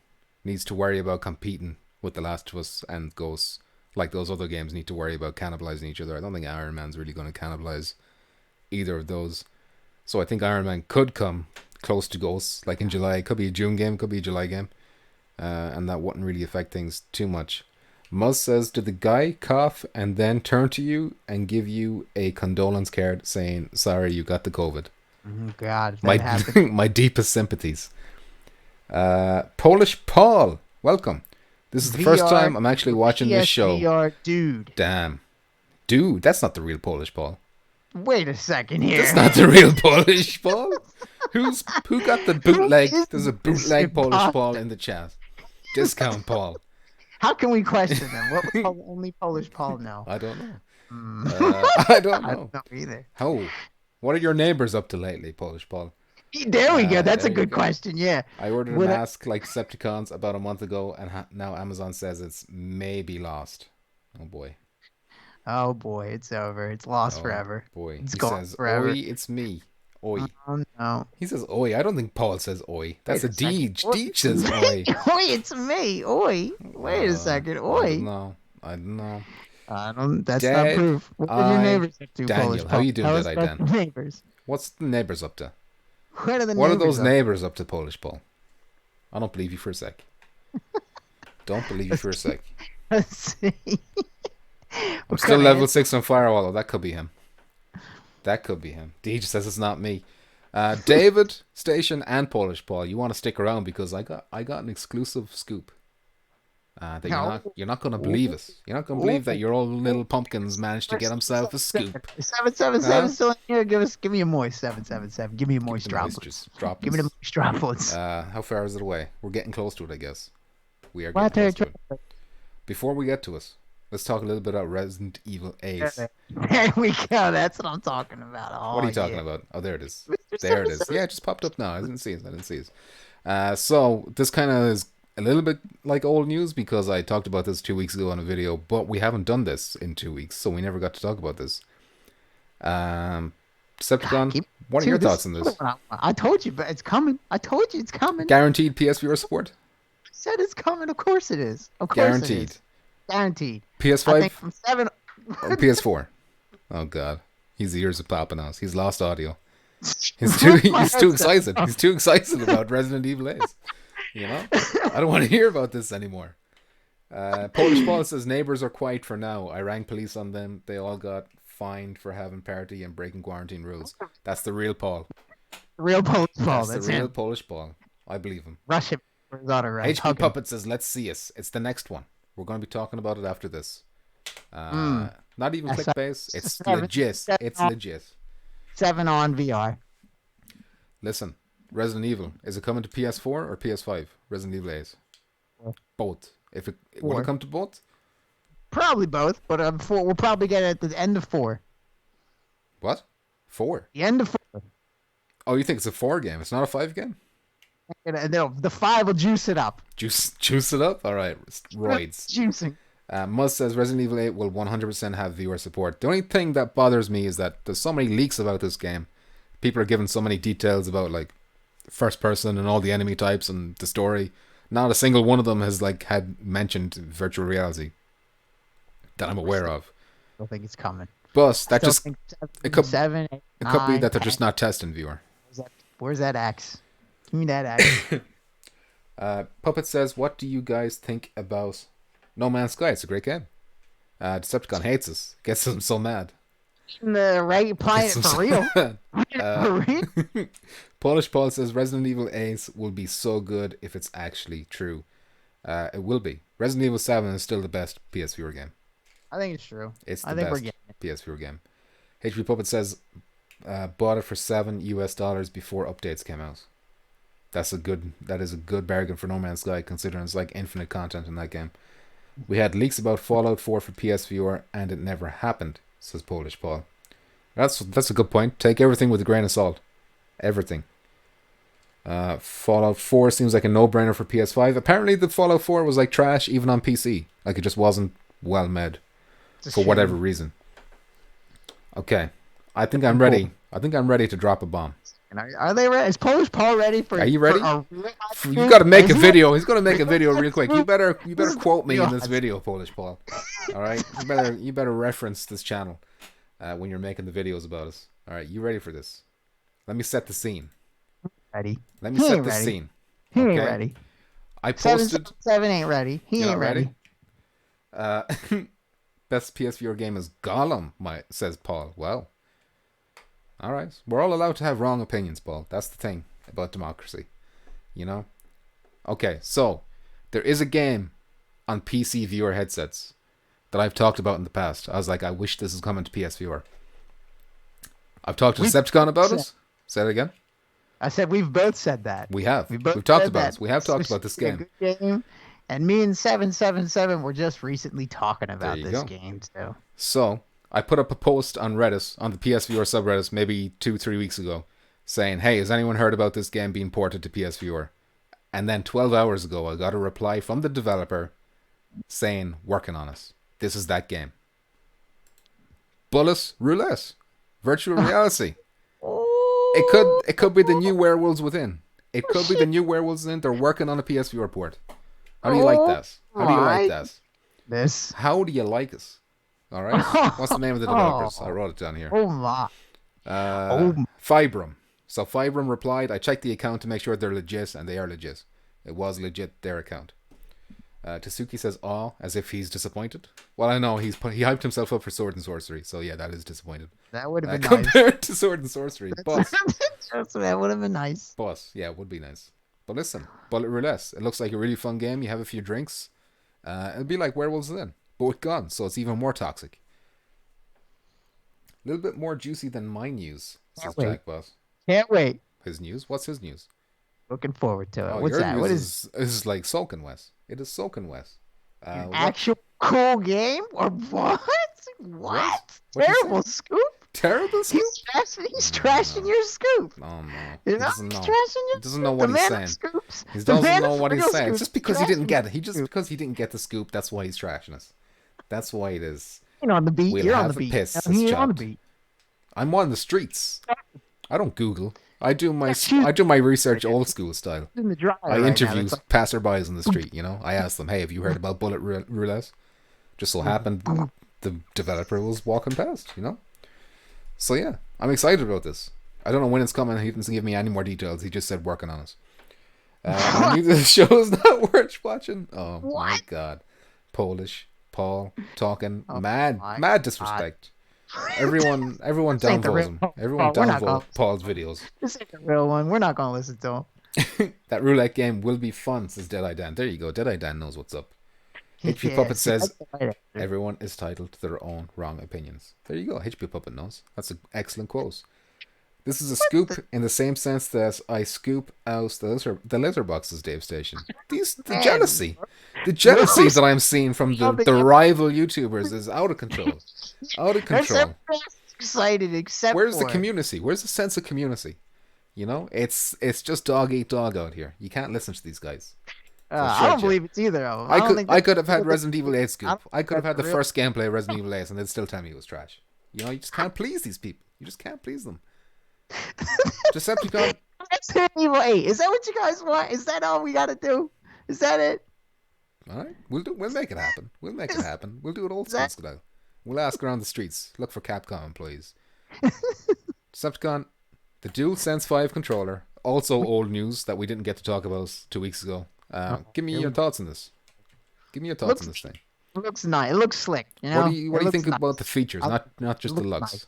needs to worry about competing with The Last of Us and Ghosts like those other games need to worry about cannibalizing each other. I don't think Iron Man's really going to cannibalize either of those. So I think Iron Man could come close to Ghosts, like in July. It could be a June game, could be a July game. And that wouldn't really affect things too much. Muzz says, did the guy cough and then turn to you and give you a condolence card saying, sorry, you got the COVID? God, that happened. My deepest sympathies. Polish Paul, welcome. This is the first time I'm actually watching this show. VR dude. Damn. Dude, that's not the real Polish Paul. Wait a second here. That's not the real Polish Paul. Who got the bootleg? There's a bootleg Polish Paul in the chat. Discount Paul. How can we question them? What would only Polish Paul know? I don't know. I don't know. I don't know either. How? What are your neighbors up to lately, Polish Paul? There we go. That's a good question. Yeah. I ordered a mask like Decepticons about a month ago, and now Amazon says it's maybe lost. Oh boy. Oh boy, it's over. It's lost forever. Boy, it's gone says, forever. Oi, it's me. Oi. Oh no. He says oi. I don't think Paul says oi. That's a Deej. Deej says oi. Oi, it's me. Oi. Wait a second. Oi. I don't know. That's not proof. What are your neighbors up to, Daniel, Polish how you doing today, Dan? Neighbors. What's the neighbors up to? What are the What are neighbors those up? neighbors up to, Polish Paul? I don't believe you for a sec. Don't believe you for a sec. Let's see. I'm What still kind of level answer? 6 on Firewall. That could be him. That could be him. DJ says it's not me. David, Station, and Polish Paul, you want to stick around because I got an exclusive scoop. That No. you're not gonna Ooh, believe us. You're not gonna ooh, believe that your old ooh. little pumpkins managed to get himself a scoop. 777 Huh? still in here. Give me a moist 777. Give me a Give me moist the droplets. moistures, Give me the droplets. moist droplets. How far is it away? We're getting close to it, I guess. We are getting Water close to it. Before we get to it, let's talk a little bit about Resident Evil Ace. There we go. That's what I'm talking about. What are Oh you talking yeah. about? Oh, there it is. Mr. There it is. 77. Yeah, it just popped up now. I didn't see it. I didn't see it. So this kind of is a little bit like old news because I talked about this 2 weeks ago on a video, but we haven't done this in 2 weeks, so we never got to talk about this. God, Decepticon, keep what are two. your This thoughts is on the this? one I told you, but it's coming. I told you it's coming. Guaranteed PSVR support? I said it's coming. Of course it is. Of course it Guaranteed. is. Guaranteed. I think PS5 from 7. or PS4? Oh god, his ears are popping out. He's lost audio. Rip my He's too headset excited. off. He's too excited about Resident Evil Ace. You know, I don't want to hear about this anymore. Polish Paul says neighbors are quiet for now. I rang police on them. They all got fined for having party and breaking quarantine rules. That's the real Paul. Real Polish Paul. That's the That's real him. Polish Paul. I believe him. Rush him for his auto right. HP Hug him. Puppet says, let's see us. It's the next one. We're going to be talking about it after this. Mm. Not even That's clickbase. It's seven, legit. seven It's on, legit. 7 on VR. Listen, Resident Evil. Is it coming to PS4 or PS5? Resident Evil Ace. Both. If it will it come to both? Probably both, but 4. We'll probably get it at the end of 4. What? 4? The end of 4. Oh, you think it's a 4 game? It's not a 5 game? And the 5 will juice it up. Juice it up? Alright. Roids. Juicing. Muzz says Resident Evil 8 will 100% have viewer support. The only thing that bothers me is that there's so many leaks about this game. People are giving so many details about like first person and all the enemy types and the story. Not a single one of them has like had mentioned virtual reality that I'm aware of. I don't think it's coming. But that just it could 7, 8, it could be 9, that they're 10. just not testing viewer. Where's that axe? Give me that axe. Puppet says, what do you guys think about No Man's Sky? It's a great game. Decepticon hates us. Gets him so mad. Right, playing it for real. For real. Polish Paul says Resident Evil Ace will be so good if it's actually true. It will be. Resident Evil 7 is still the best PS4 game. I think it's true. It's the I think we're best getting it. PS4 game. HP Puppet says bought it for $7 before updates came out. That is a good bargain for No Man's Sky considering it's like infinite content in that game. We had leaks about Fallout 4 for PSVR and it never happened, says Polish Paul. That's a good point. Take everything with a grain of salt. Everything. Fallout 4 seems like a no-brainer for PS5. Apparently the Fallout 4 was like trash even on PC. Like it just wasn't well made for whatever reason. Okay. I think I'm ready. I think I'm ready to drop a bomb. Are they ready? Is Polish Paul ready for? Are you ready? You got to make a video. He's going to make a video real quick. You better quote me in this God. video, Polish Paul. All right. You better reference this channel when you're making the videos about us. All right. You ready for this? Let me set the scene. Ready? Let me set the scene. He ain't Okay? ready. I posted. 7 ain't ready. He You're ain't not ready. Best PSVR game is Gollum, says Paul. Well, all right. We're all allowed to have wrong opinions, Paul. That's the thing about democracy. You know? Okay, so there is a game on PC viewer headsets that I've talked about in the past. I was like, I wish this is coming to PSVR. I've talked to Decepticon about it. Say it again. I said we've both said that. We have. We've both talked said about that. this. We have talked about this It's a game. good game. And me and 777 were just recently talking about you this go. game too. So I put up a post on Reddit, on the PSVR subreddit, maybe 2-3 weeks ago, saying, hey, has anyone heard about this game being ported to PSVR? And then 12 hours ago, I got a reply from the developer saying, working on it. This is that game. Bullet Roulette. Virtual reality. It could be the new Werewolves Within. It could be the new Werewolves Within. They're working on a PSVR port. How do you like that? How do you like that? This. How do you like it? All right. What's the name of the developers? I wrote it down here. Oh my. Fibrum So Fibrem replied, I checked the account to make sure they're legit, and they are legit. It was legit, their account. Tasuki says, "Aw," as if he's disappointed. Well, I know he hyped himself up for Sword and Sorcery, so yeah, that is disappointed. That would have been nice. Compared to Sword and Sorcery, but That would have been nice. But yeah, it would be nice. But listen, Bullet Roulette. It looks like a really fun game. You have a few drinks. It'll be like Werewolves Then, but with guns, so it's even more toxic. A little bit more juicy than my news, says Jackbot. Can't wait. His news? What's his news? Looking forward to it. Oh, What's that? What is like Sulkin West. It is Sulkin West. An actual cool game or what? What? Terrible scoop. Terrible scoop. He's trashing your scoop. Oh no. You know? He's trashing your. He doesn't know what he's saying. He doesn't know what he's saying. Just because he didn't get it. Because he didn't get the scoop, that's why he's trashing us. That's why it is. You're on the beat. You're on the beat. You're on the beat. I'm on the streets. I don't Google. I do my research old school style. I interview passerbys in the street, you know. I ask them, "Hey, have you heard about Bullet Roulette?" Just so happened the developer was walking past, you know. So yeah, I'm excited about this. I don't know when it's coming. He didn't give me any more details. He just said working on it. I knew the show's not worth watching. Oh my god, Polish Paul talking mad disrespect. Everyone downvotes him. Everyone downvotes Paul's videos. This ain't the real one. We're not gonna listen to him. That roulette game will be fun, says Deadeye Dan. There you go. Deadeye Dan knows what's up. HP Puppet says everyone is entitled to their own wrong opinions. There you go. HP Puppet knows. That's an excellent quote. This is a scoop in the same sense that I scoop out the letterboxes, Dave Station. The jealousy that I'm seeing from the rival YouTubers is out of control. Out of control. Excited, except where's the community? Where's the sense of community? You know, it's just dog eat dog out here. You can't listen to these guys. I don't believe it's either of them. I could have had Resident Evil 8 scoop. I could have had the first gameplay of Resident Evil 8 and they'd still tell me it was trash. You know, you just can't please these people. You just can't please them. Decepticon. Resident Evil 8. Is that what you guys want? Is that all we gotta do? Is that it? All right, we'll make it happen. We'll make it happen. We'll do it old school style. We'll ask around the streets. Look for Capcom employees. Decepticon, the DualSense 5 controller. Also old news that we didn't get to talk about 2 weeks ago. Give me your thoughts on this. Give me your thoughts on this thing. It looks nice. It looks slick. You know? What do you think about the features? Not just the looks. Nice.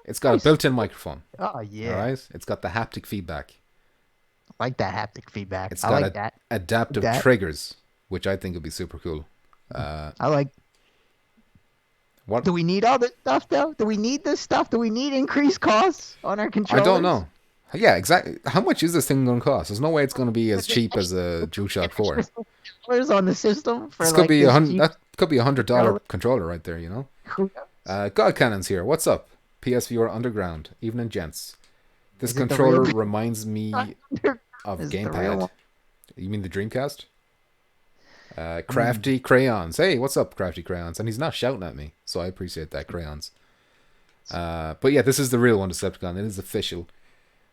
It's got a built-in microphone. Oh yeah. All right. It's got the haptic feedback. I like that haptic feedback. It's got adaptive triggers, which I think would be super cool. I like. What? Do we need all this stuff though? Do we need this stuff? Do we need increased costs on our controllers? I don't know. Yeah, exactly. How much is this thing going to cost? There's no way it's going to be as cheap as a DualShock 4. On the system for this could be that could be $100 controller right there. You know. God Cannon's here. What's up? PS Viewer Underground, Evening Gents. This controller reminds me of Gamepad. You mean the Dreamcast? Crafty Crayons. Hey, what's up, Crafty Crayons? And he's not shouting at me, so I appreciate that, Crayons. But yeah, this is the real one, Decepticon. It is official.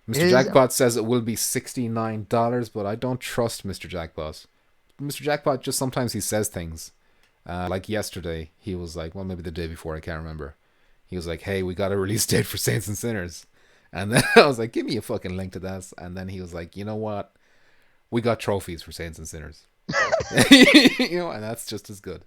Mr. Jackpot says it will be $69, but I don't trust Mr. Jackpot. Mr. Jackpot, just sometimes he says things. Like yesterday, he was like, well, maybe the day before, I can't remember. He was like, hey, we got a release date for Saints and Sinners. And then I was like, give me a fucking link to that. And then he was like, you know what? We got trophies for Saints and Sinners. You know, and that's just as good.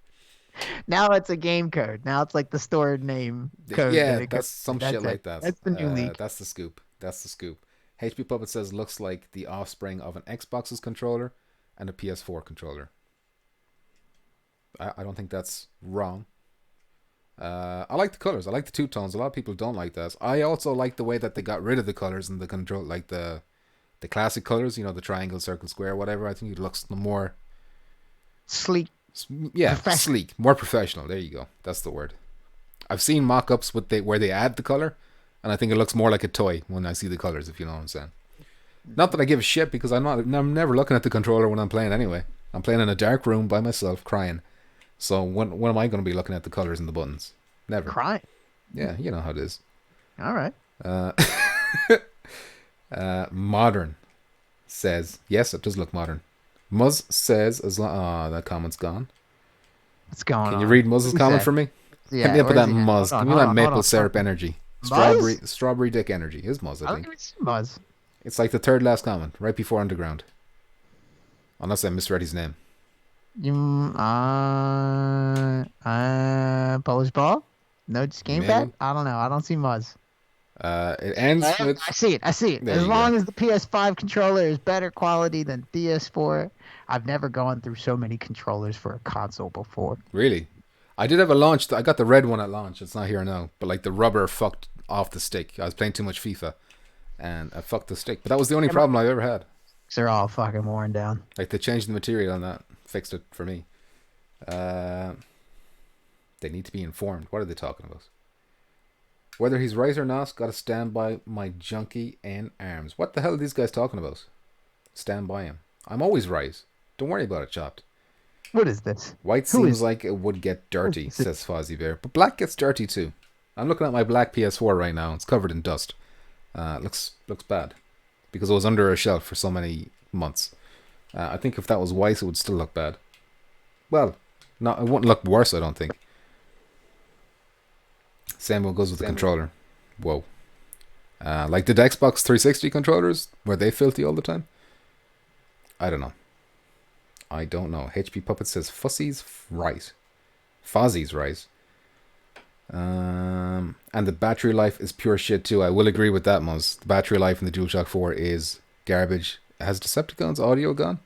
Now it's a game code. Now it's like the stored name code. Yeah, that's some shit like that. That's the new leak. That's the scoop. That's the scoop. HP Puppet says looks like the offspring of an Xbox's controller and a PS4 controller. I don't think that's wrong. I like the colors. I like the two tones. A lot of people don't like that. I also like the way that they got rid of the colors and the control, like the classic colors. You know, the triangle, circle, square, whatever. I think it looks more sleek. Yeah, sleek, more professional. There you go. That's the word. I've seen mock-ups where they add the color, and I think it looks more like a toy when I see the colors. If you know what I'm saying. Not that I give a shit because I'm never looking at the controller when I'm playing anyway. I'm playing in a dark room by myself, crying. So when am I going to be looking at the colors and the buttons? Never. Crying. Yeah, you know how it is. All right. Modern says, yes, it does look modern. Muzz says, that comment's gone. What's going on? Can you read Muzz's comment for me? Yeah, Hit me up with that Muzz. Give me that maple syrup energy. Buzz? Strawberry Dick Energy. His Muzz, I I don't think. even see Buzz. It's like the third last comment, right before Underground. Unless I misread his name. Polish ball? No, just gamepad? Maybe. I don't know. I don't see Muzz. It ends with... I see it. I see it. There As you long go. as the PS5 controller is better quality than PS4, I've never gone through so many controllers for a console before. Really? I did have a launch. I got the red one at launch. It's not here now. But like the rubber fucked off the stick. I was playing too much FIFA. And I fucked the stick. But that was the only problem I ever had. They're all fucking worn down. Like they changed the material on that. Fixed it for me. They need to be informed. What are they talking about? Whether he's right or not, gotta stand by my junkie in arms. What the hell are these guys talking about? Stand by him. I'm always right. Don't worry about it, Chopped. What is this? White seems like it would get dirty, says Fozzie Bear. But black gets dirty too. I'm looking at my black PS4 right now. It's covered in dust. Looks bad. Because it was under a shelf for so many months. I think if that was white, it would still look bad. Well, no, it wouldn't look worse, I don't think. Same one goes with the controller. Whoa. Like did Xbox 360 controllers, were they filthy all the time? I don't know. HP Puppet says Fuzzie's right. Fozzie's right. And the battery life is pure shit too. I will agree with that, Muzz. The battery life in the DualShock 4 is garbage. Has Decepticon's audio gone?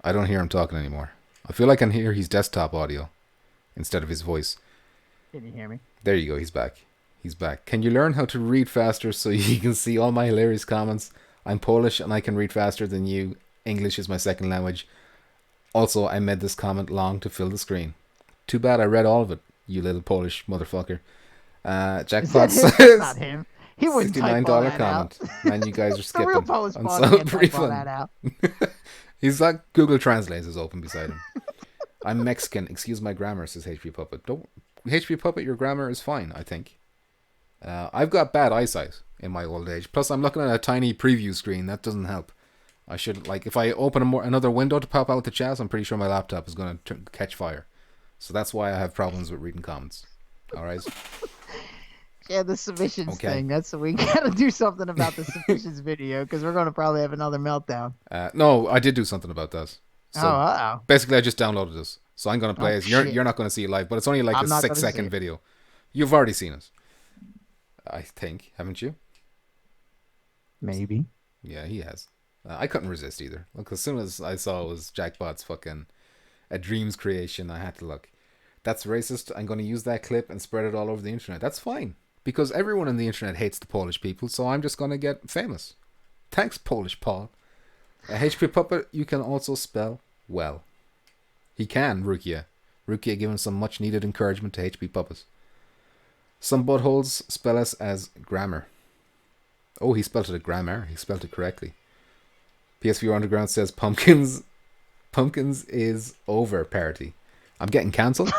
I don't hear him talking anymore. I feel like I can hear his desktop audio instead of his voice. Can you hear me? There you go. He's back. He's back. Can you learn how to read faster so you can see all my hilarious comments? I'm Polish and I can read faster than you. English is my second language. Also, I made this comment long to fill the screen. Too bad I read all of it, you little Polish motherfucker. Jackpot says... Not him. He wouldn't $69 type all that comment. out. Man, you guys are The skipping. real Polish On boss South can't type all Refund. that out. He's like Google Translate is open beside him. I'm Mexican. Excuse my grammar, says HP Puppet. Don't HP Puppet, your grammar is fine, I think. I've got bad eyesight in my old age. Plus, I'm looking at a tiny preview screen. That doesn't help. I should, like, if I open another window to pop out the chat, I'm pretty sure my laptop is going to catch fire. So that's why I have problems with reading comments. All right? Yeah, the submissions thing. That's we gotta do something about the submissions video because we're gonna probably have another meltdown. No, I did do something about that. So basically, I just downloaded this, so I'm gonna play it. You're not gonna see it live, but it's only like a 6-second video. You've already seen it, I think, haven't you? Maybe. Yeah, he has. I couldn't resist either. Look, as soon as I saw it was Jackpot's fucking a dreams creation, I had to look. That's racist. I'm gonna use that clip and spread it all over the internet. That's fine. Because everyone on the internet hates the Polish people, so I'm just going to get famous. Thanks, Polish Paul. HP Puppet, you can also spell well. He can, Rukia. Rukia giving some much-needed encouragement to HP Puppet. Some buttholes spell us as grammar. Oh, he spelled it a grammar. He spelled it correctly. PS4 Underground says Pumpkins is over parody. I'm getting cancelled.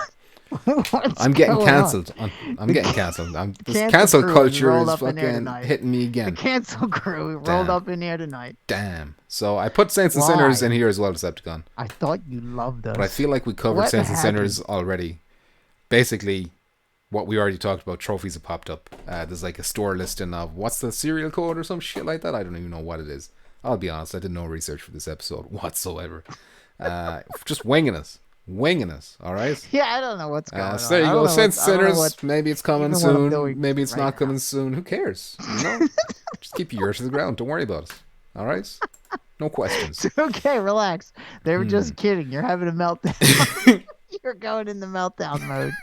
I'm getting cancelled. I'm getting cancelled. This cancel culture is fucking hitting me again. The cancel crew rolled up in here tonight. Damn. So I put Saints and Sinners in here as well, Decepticon. I thought you loved us. But I feel like we covered Saints and Sinners already. Basically, what we already talked about, trophies have popped up. There's like a store listing of what's the serial code or some shit like that. I don't even know what it is. I'll be honest, I did no research for this episode whatsoever. Just winging us, all right? Yeah, I don't know what's going on. So there you go. Saints and Sinners. Maybe it's coming soon. Maybe it's not coming soon. Who cares? You know? Just keep your ear to the ground. Don't worry about it. All right? No questions. Okay, relax. They were just kidding. You're having a meltdown. You're going in the meltdown mode.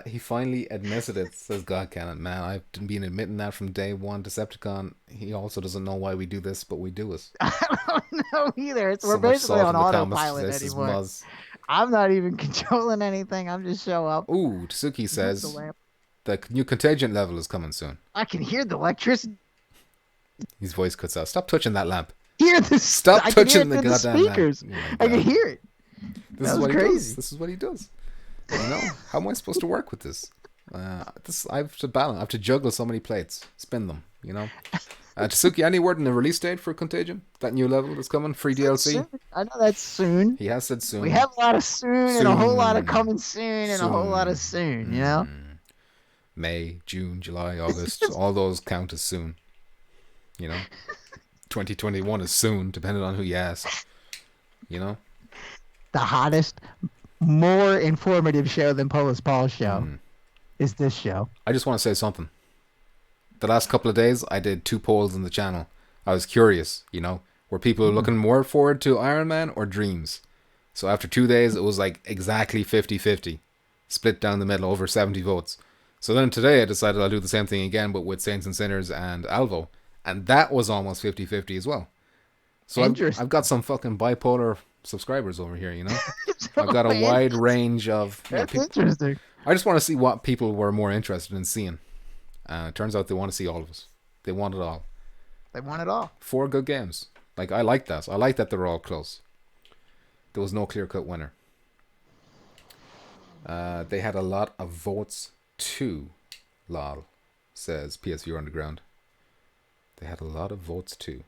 He finally admitted it, says God Cannon. Man, I've been admitting that from day one. Decepticon, he also doesn't know why we do this, but we do it. I don't know either. We're basically on autopilot anymore. I'm not even controlling anything. I'm just show up. Ooh, Tsuki says the new contagion level is coming soon. I can hear the electricity. His voice cuts out. Stop touching that lamp. Stop touching the goddamn speakers. lamp. Oh I can hear it. This is what he does. This is what he does. You know, how am I supposed to work with this? I have to balance. I have to juggle so many plates, spin them. You know. Tsuki, any word on the release date for Contagion? That new level that's coming, free DLC. I know that's soon. He has said soon. We have a lot of soon and a whole lot of coming soon and a whole lot of soon. You know. May, June, July, August, all those count as soon. 2021 is soon, depending on who you ask. The hottest, more informative show than Polish Paul's show is this show. I just want to say something. The last couple of days, I did 2 polls on the channel. I was curious, were people looking more forward to Iron Man or Dreams? So after 2 days, it was like exactly 50-50. Split down the middle, over 70 votes. So then today, I decided I'll do the same thing again, but with Saints and Sinners and Alvo. And that was almost 50-50 as well. So I've got some fucking bipolar subscribers over here, I've got a wide range of... That's interesting. I just want to see what people were more interested in seeing. It turns out they want to see all of us. They want it all. They want it all. 4 good games. Like, I like that. I like that they're all close. There was no clear-cut winner. They had a lot of votes too, lol, says PSVR Underground. They had a lot of votes too.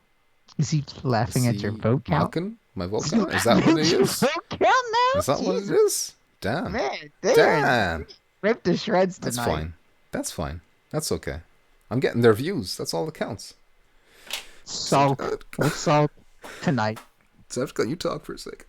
Is he laughing at your vote count? Mocking my vote count? Is that what it is? Vote count now? Is that what it is? Damn. Man, damn. Ripped to shreds tonight. That's fine. That's fine. That's okay. I'm getting their views. That's all that counts. Salt. Salt tonight. Septicon, you talk for a second.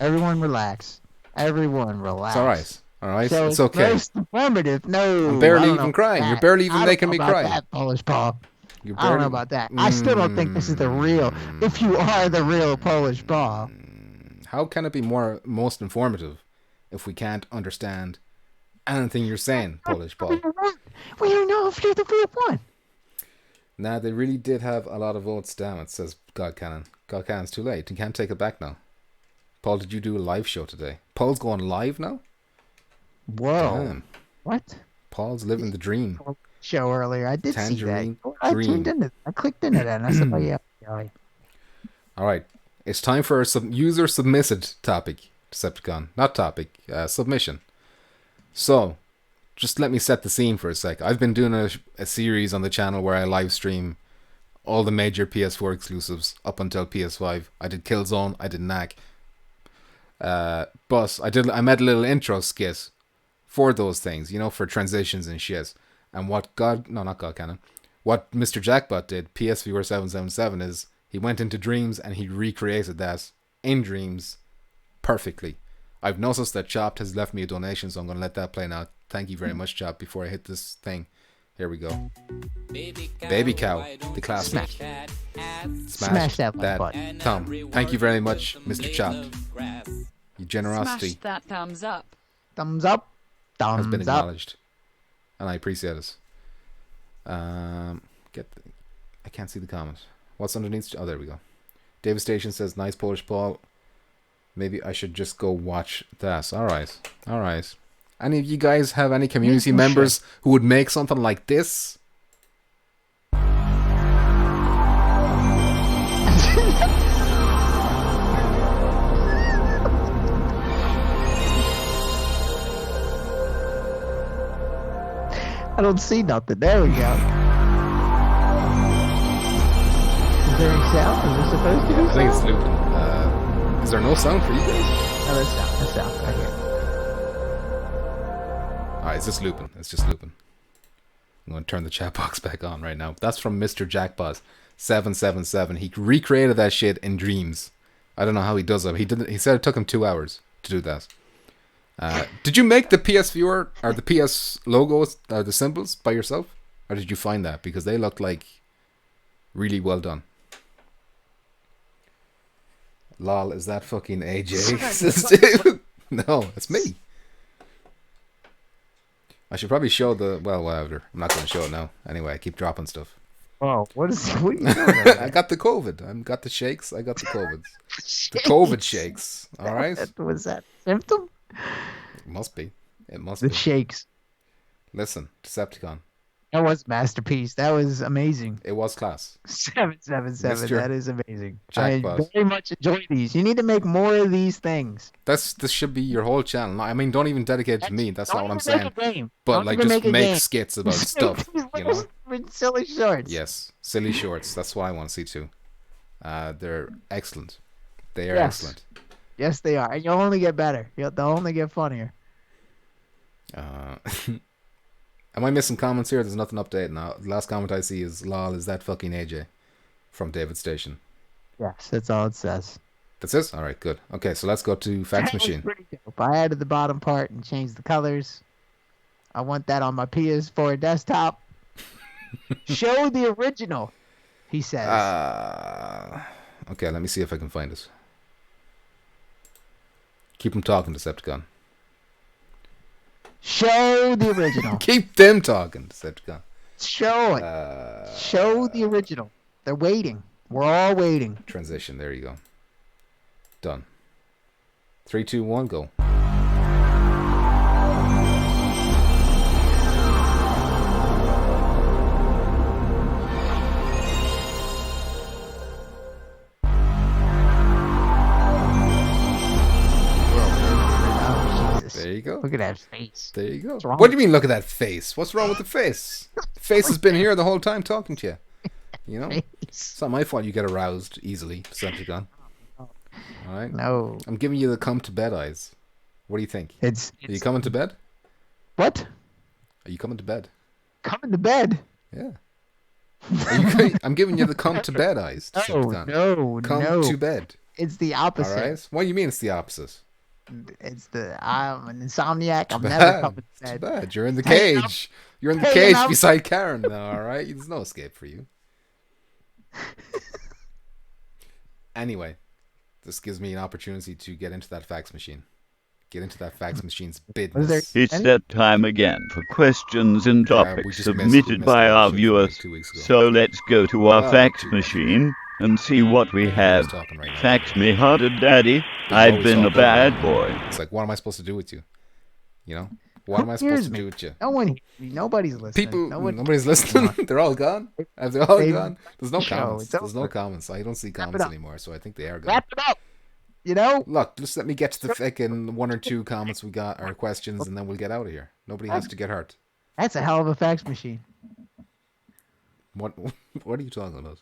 Everyone relax. Everyone relax. It's alright. Alright? So it's okay. Most informative. No. I'm barely even crying. You're barely even making me cry. That, Polish Paul. I don't know about that. I still don't think this is the real. If you are the real Polish Paul. How can it be most informative if we can't understand anything you're saying, Polish Paul? We don't know if you're the real one. Nah, they really did have a lot of votes. Damn it, says God Cannon. God Cannon's too late. You can't take it back now. Paul, did you do a live show today? Paul's going live now? Whoa. Damn. What? Paul's living the dream. Show earlier. I did Tangerine see that. Dream. I clicked into that and I said, oh yeah. Alright. It's time for a user submitted topic, Decepticon. Not topic, submission. So, just let me set the scene for a sec. I've been doing a series on the channel where I live stream all the major PS4 exclusives up until PS5. I did Killzone, I did Knack. But I made a little intro skit for those things, for transitions and shit. And what what Mr. Jackbot did, PSViewer777, is he went into Dreams and he recreated that in Dreams perfectly. I've noticed that Chopped has left me a donation, so I'm going to let that play now. Thank you very much, Chopped, before I hit this thing. Here we go. Baby Cow, the classic. Smash that button. Tom, thank you very much, Mr. Chopped. Your generosity. Smash that thumbs up. Thumbs up. Has been Thumbs up. acknowledged. And I appreciate it. I can't see the comment. What's underneath? Oh, there we go. Devastation says, nice Polish Paul. Maybe I should just go watch that. Alright. Alright. Any of you guys have any community members who would make something like this? I don't see nothing. There we go. Is there any sound? Is there supposed to be sound? I think it's looping. Is there no sound for you guys? No, there's sound. There's sound. Right here. Alright, it's just looping. It's just looping. I'm going to turn the chat box back on right now. That's from Mr. Jackbot777. He recreated that shit in Dreams. I don't know how he does it. He said it took him 2 hours to do that. Did you make the PS viewer or the PS logos or the symbols by yourself? Or did you find that? Because they look like really well done. Lol, is that fucking AJ? No, it's me. I should probably show well, whatever. I'm not going to show it now. Anyway, I keep dropping stuff. Oh, what are you doing? I got the COVID. I got the shakes. I got the COVID. The COVID shakes. All right. Was that symptom? It must be. It must be. The shakes. Listen, Decepticon. That was masterpiece. That was amazing. It was class. 777. That is amazing. Jackpot. I very much enjoy these. You need to make more of these things. This should be your whole channel. I mean, don't even dedicate it to me. That's not what I'm saying. But don't like, just make skits about stuff. You know? Silly shorts. Yes, silly shorts. That's what I want to see too. They're excellent. They are excellent. Yes, they are. And you'll only get better. They'll only get funnier. Am I missing comments here? There's nothing updated now. The last comment I see is, lol, is that fucking AJ from David Station? Yes, that's all it says. That's it? Alright, good. Okay, so let's go to Fax That was Machine. pretty dope. I added the bottom part and changed the colors. I want that on my PS4 desktop. Show the original, he says. Okay, let me see if I can find it. Keep them talking, Decepticon. Show the original. Keep them talking, Decepticon. Show it. Show the original. They're waiting. We're all waiting. Transition, there you go. Done. 3, 2, 1, go. Oh, Jesus. There you go. Look at that face. There you go. What's wrong What do you mean, look at that face? What's wrong with the face? The face has been here the whole time talking to you. You know? Face. It's not my fault you get aroused easily, Decepticon. Alright? No. I'm giving you the come to bed eyes. What do you think? Are you coming to bed? What? Are you coming to bed? Coming to bed? Yeah. I'm giving you the come to bed eyes, Decepticon. No, Come to bed. It's the opposite. Alright? What do you mean it's the opposite? It's I'm an insomniac. I'm never Bad. coming to It's bed. bad. You're in the Hey, cage. You're in the hey, cage I'm- beside Karen now, alright? There's no escape for you. Anyway, this gives me an opportunity to get into that fax machine. Get into that fax machine's business. It's that time again for questions and Yeah, we topics just missed submitted by that our shit from viewers. like 2 weeks ago. So let's go to our Oh, fax 2 machine and see what we have. talking right now. Fax me harder, Daddy. There's I've always been a something. bad boy. It's like, what am I supposed to do with you? You know? What am I Who supposed hears to me? do with you? No one hears me. Nobody's listening. People, Nobody- nobody's listening. They're all gone. Have they all They've- gone? There's no show, comments. it's There's no over. comments. I don't see comments up. anymore, so I think they are gone. Wrap it up. You know? Look, just let me get to the fucking 1 or 2 comments we got, or questions, and then we'll get out of here. Nobody has to get hurt. That's a hell of a fax machine. What What are you talking about?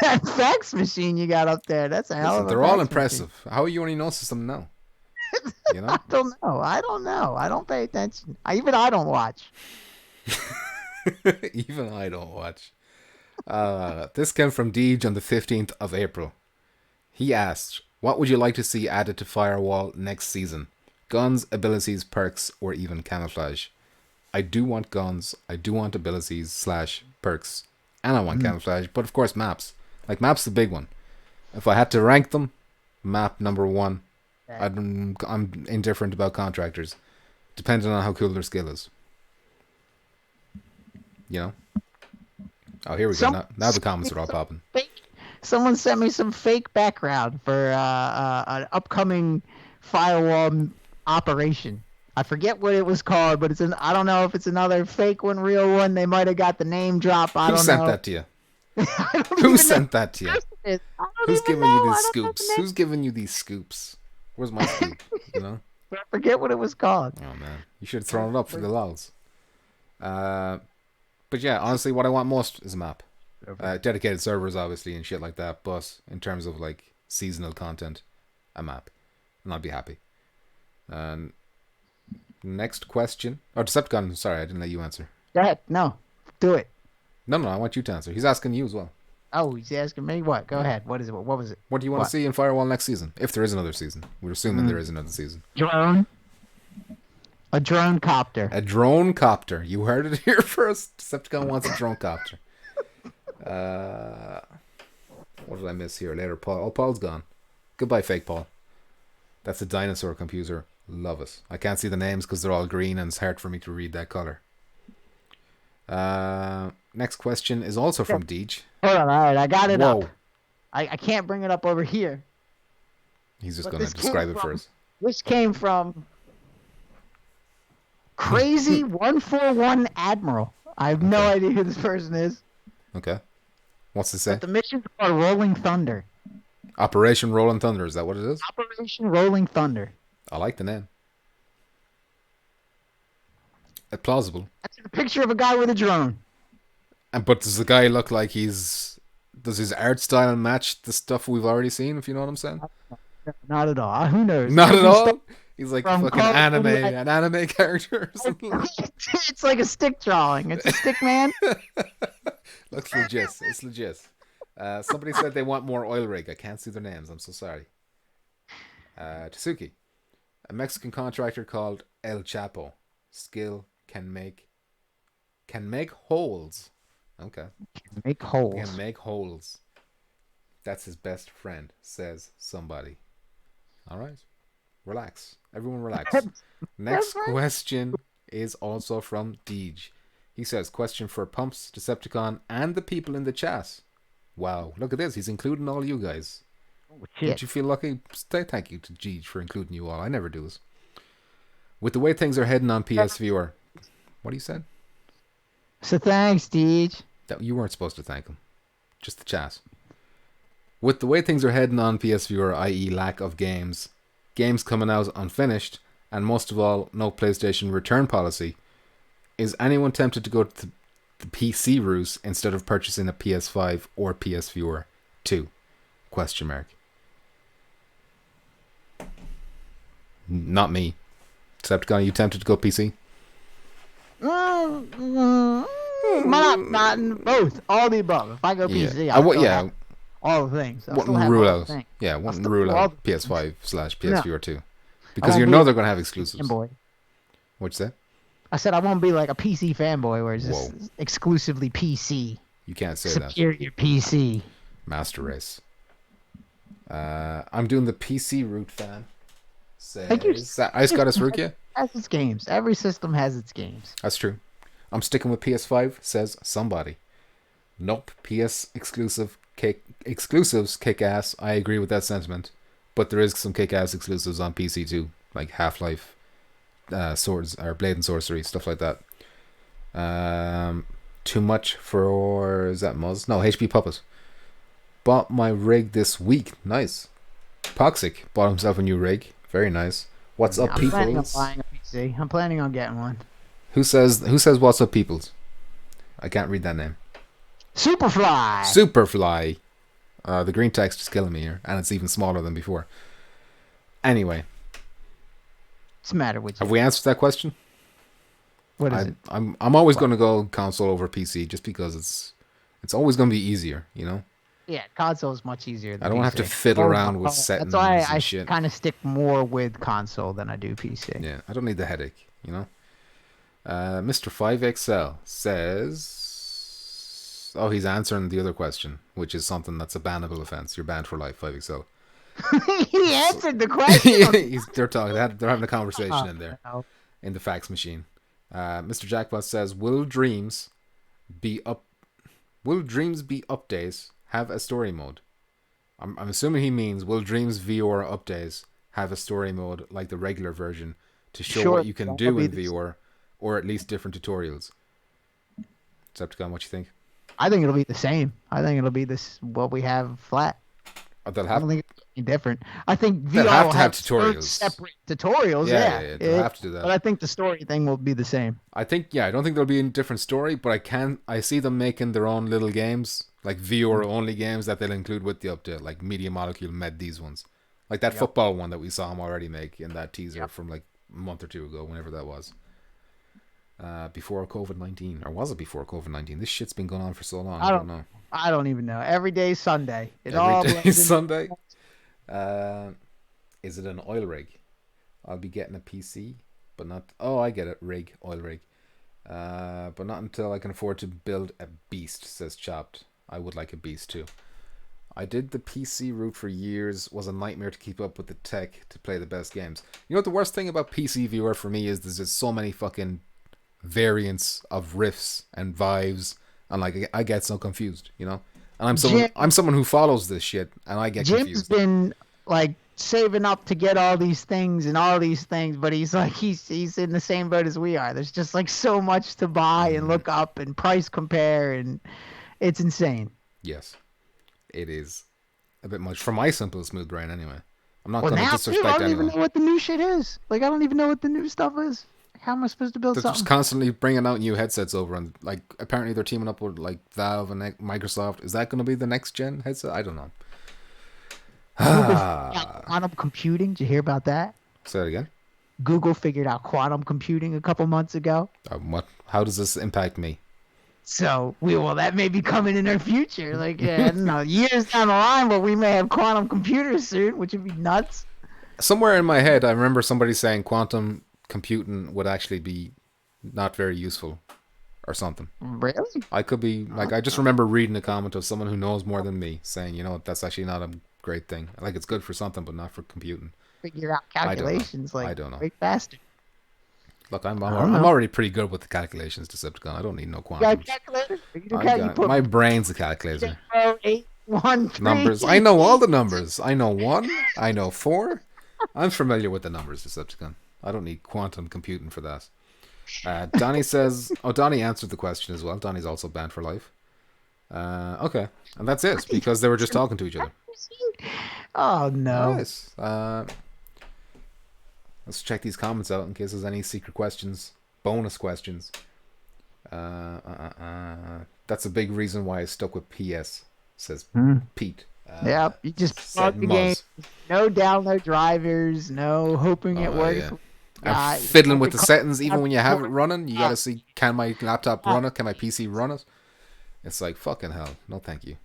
That fax machine you got up there. That's a hell Listen, of a they're all fax impressive. How are you only noticing them now? You know? machine. I don't know. I don't pay attention. Even I don't watch. Even I don't watch. This came from Deej on the 15th of April. He asked, what would you like to see added to Firewall next season? Guns, abilities, perks, or even camouflage? I do want guns, I do want abilities / perks, and I want camouflage, but of course maps. Like, maps the big one. If I had to rank them, map number 1. I'm indifferent about contractors, depending on how cool their skill is. You know? Oh, here we go. Now the comments are all popping. Someone sent me some fake background for an upcoming firewall operation. I forget what it was called, but I don't know if it's another fake one, real one. They might have got the name drop. I Who don't sent know. that to you? I don't Who even sent that to you? know who it is. I don't Who's even giving you know. these I don't know the scoops? name. Who's giving you these scoops? Where's my scoop? You know? I forget what it was called. Oh man, you should have thrown it up for the lols. But yeah, honestly, what I want most is a map. Dedicated servers, obviously, and shit like that. But in terms of like seasonal content, a map, and I'd be happy. Next question. Oh, Decepticon. Sorry, I didn't let you answer. Go ahead. No, do it. No, I want you to answer. He's asking you as well. Oh, he's asking me what? Go ahead. What is it? What was it? What do you want to see in Firewall next season? If there is another season. We're assuming there is another season. Drone. A drone copter. A drone copter. You heard it here first. Decepticon wants a drone copter. What did I miss here? Later, Paul. Oh, Paul's gone. Goodbye, fake Paul. That's a dinosaur computer. Love it. I can't see the names because they're all green and it's hard for me to read that color. Next question is also from Deej. Hold on. All right, I got it Whoa. up. I can't bring it up over here. He's just But going to this came describe it from- first. This came from Crazy 141 Admiral. I have no idea who this person is. Okay. What's it say? But the mission's called Rolling Thunder. Operation Rolling Thunder. Is that what it is? Operation Rolling Thunder. I like the name. Plausible. That's a picture of a guy with a drone. But does the guy look like does his art style match the stuff we've already seen, if you know what I'm saying? Not at all. Who knows? Not at all? He's like From fucking Call of anime, Duty. an anime character or something. It's like a stick drawing. It's a stick man. Looks legit. It's legit. Somebody said they want more oil rig. I can't see their names. I'm so sorry. Tsuki, a Mexican contractor called El Chapo. Skill can make holes. Okay. Make Can holes. make holes. That's his best friend, says somebody. All right. Relax. Everyone relax. Next question is also from Deej. He says, question for Pumps, Decepticon, and the people in the chat. Wow, look at this. He's including all you guys. Oh, Don't shit. you feel lucky? Thank you to Deej for including you all. I never do this. With the way things are heading on PS Viewer. What do you said? So thanks, Deej. That you weren't supposed to thank him. Just the chat. With the way things are heading on PS Viewer, i.e. lack of games coming out unfinished, and most of all, no PlayStation return policy, is anyone tempted to go to the PC route instead of purchasing a PS5 or PS Viewer 2? Question mark. Not me. Decepticon, are you tempted to go PC? Not both. All the above. If I go PC, Yeah. I'll still have all the things. I'll still Wouldn't have rule all the out. things. Yeah, wouldn't still rule do all out the PS5 / PS No. Viewer 2. I Because won't you be know a they're going to have exclusives. fanboy. What'd you say? I said I won't be like a PC fanboy where it's just Whoa. exclusively PC. You can't say that. Superior PC. Master Race. I'm doing the PC route, fan. Thank you. Is that Ice Goddess Rukia? Has its games. Every system has its games. That's true. I'm sticking with PS5, says somebody. Nope, PS exclusives kick ass. I agree with that sentiment. But there is some kick ass exclusives on PC too, like Half-Life, Swords or Blade and Sorcery, stuff like that. Too much for, is that Muzz? No, HP Puppet. Bought my rig this week. Nice. Poxic bought himself a new rig. Very nice. What's up, I'm planning on peoples? buying a PC. I'm planning on getting one. Who says what's up, peoples? I can't read that name. Superfly. Superfly. The green text is killing me here, and it's even smaller than before. Anyway, What's the matter with you? have we answered that question? What is it? I'm always going to go console over PC just because it's always going to be easier, you know. Yeah, console is much easier than I don't have to PC. fiddle around with settings. That's why and I shit. kind of stick more with console than I do PC. Yeah, I don't need the headache, you know. Mr. 5XL says, oh, he's answering the other question, which is something that's a bannable offense. You're banned for life, 5XL. He answered the question. They're talking. They're having a conversation in there, No. in the fax machine. Mr. Jackpot says, "Will dreams be updates have a story mode?" I'm assuming he means, will dreams VR updates have a story mode like the regular version to show what you can do in VR, or at least different tutorials? Decepticon, what you think? I think it'll be the same. I think it'll be this what we have flat. They'll I have, don't think it's any different. I think VR they'll have will to have its tutorials. separate tutorials. Yeah, they'll have to do that. But I think the story thing will be the same. I don't think there'll be a different story, but I see them making their own little games, like VR only games that they'll include with the update, like Media Molecule made these ones. Like that football one that we saw him already make in that teaser from like a month or two ago, whenever that was. Before COVID-19, or was it before COVID-19? This shit's been going on for so long. I don't know. I don't even know. Every day's Sunday. Every day is Sunday. Is it an oil rig? I'll be getting a PC, but not. Oh, I get it. Oil rig. But not until I can afford to build a beast, says Chopped. I would like a beast too. I did the PC route for years. Was a nightmare to keep up with the tech to play the best games. You know what the worst thing about PC Viewer for me is? There's just so many fucking variants of riffs and vibes, and like I get so confused, you know. And I'm someone who follows this shit, and I get Jim's confused. been like saving up to get all these things, but he's like he's in the same boat as we are. There's just like so much to buy and look up and price compare, and it's insane. Yes, it is a bit much for my simple smooth brain. Anyway, I'm not Well, going to now too, disrespect I don't anyone. even know what the new shit is. Like I don't even know what the new stuff is. How am I supposed to build They're something? just constantly bringing out new headsets over, and like apparently they're teaming up with like Valve and Microsoft. Is that going to be the next gen headset? I don't know. Quantum computing. Did you hear about that? Say that again. Google figured out quantum computing a couple months ago. What? How does this impact me? So that may be coming in our future, like I don't know, years down the line, but we may have quantum computers soon, which would be nuts. Somewhere in my head, I remember somebody saying quantum computing would actually be not very useful or something. Really? I could be like, I just remember reading a comment of someone who knows more than me saying, you know, that's actually not a great thing. Like, it's good for something, but not for computing. Figure out I don't know. calculations I like don't know. way faster. Look, I'm don't know. already pretty good with the calculations, Decepticon. I don't need no You got a quantums. calculator? You put My brain's a calculator. 0, 8, 1, 3. Numbers. I know all the numbers. I know 1. I know 4. I'm familiar with the numbers, Decepticon. I don't need quantum computing for that. Donnie says... Oh, Donnie answered the question as well. Donnie's also banned for life. Okay. And that's it, because they were just talking to each other. Oh, no. Nice. Let's check these comments out in case there's any secret questions. Bonus questions. That's a big reason why I stuck with PS, says Pete. Yep, you just said plug the game. Muzz. No download drivers, no hoping it works. Yeah. I'm fiddling with the settings even when you have it running. You gotta see, can my laptop run it? Can my PC run it? It's like, fucking hell. No, thank you.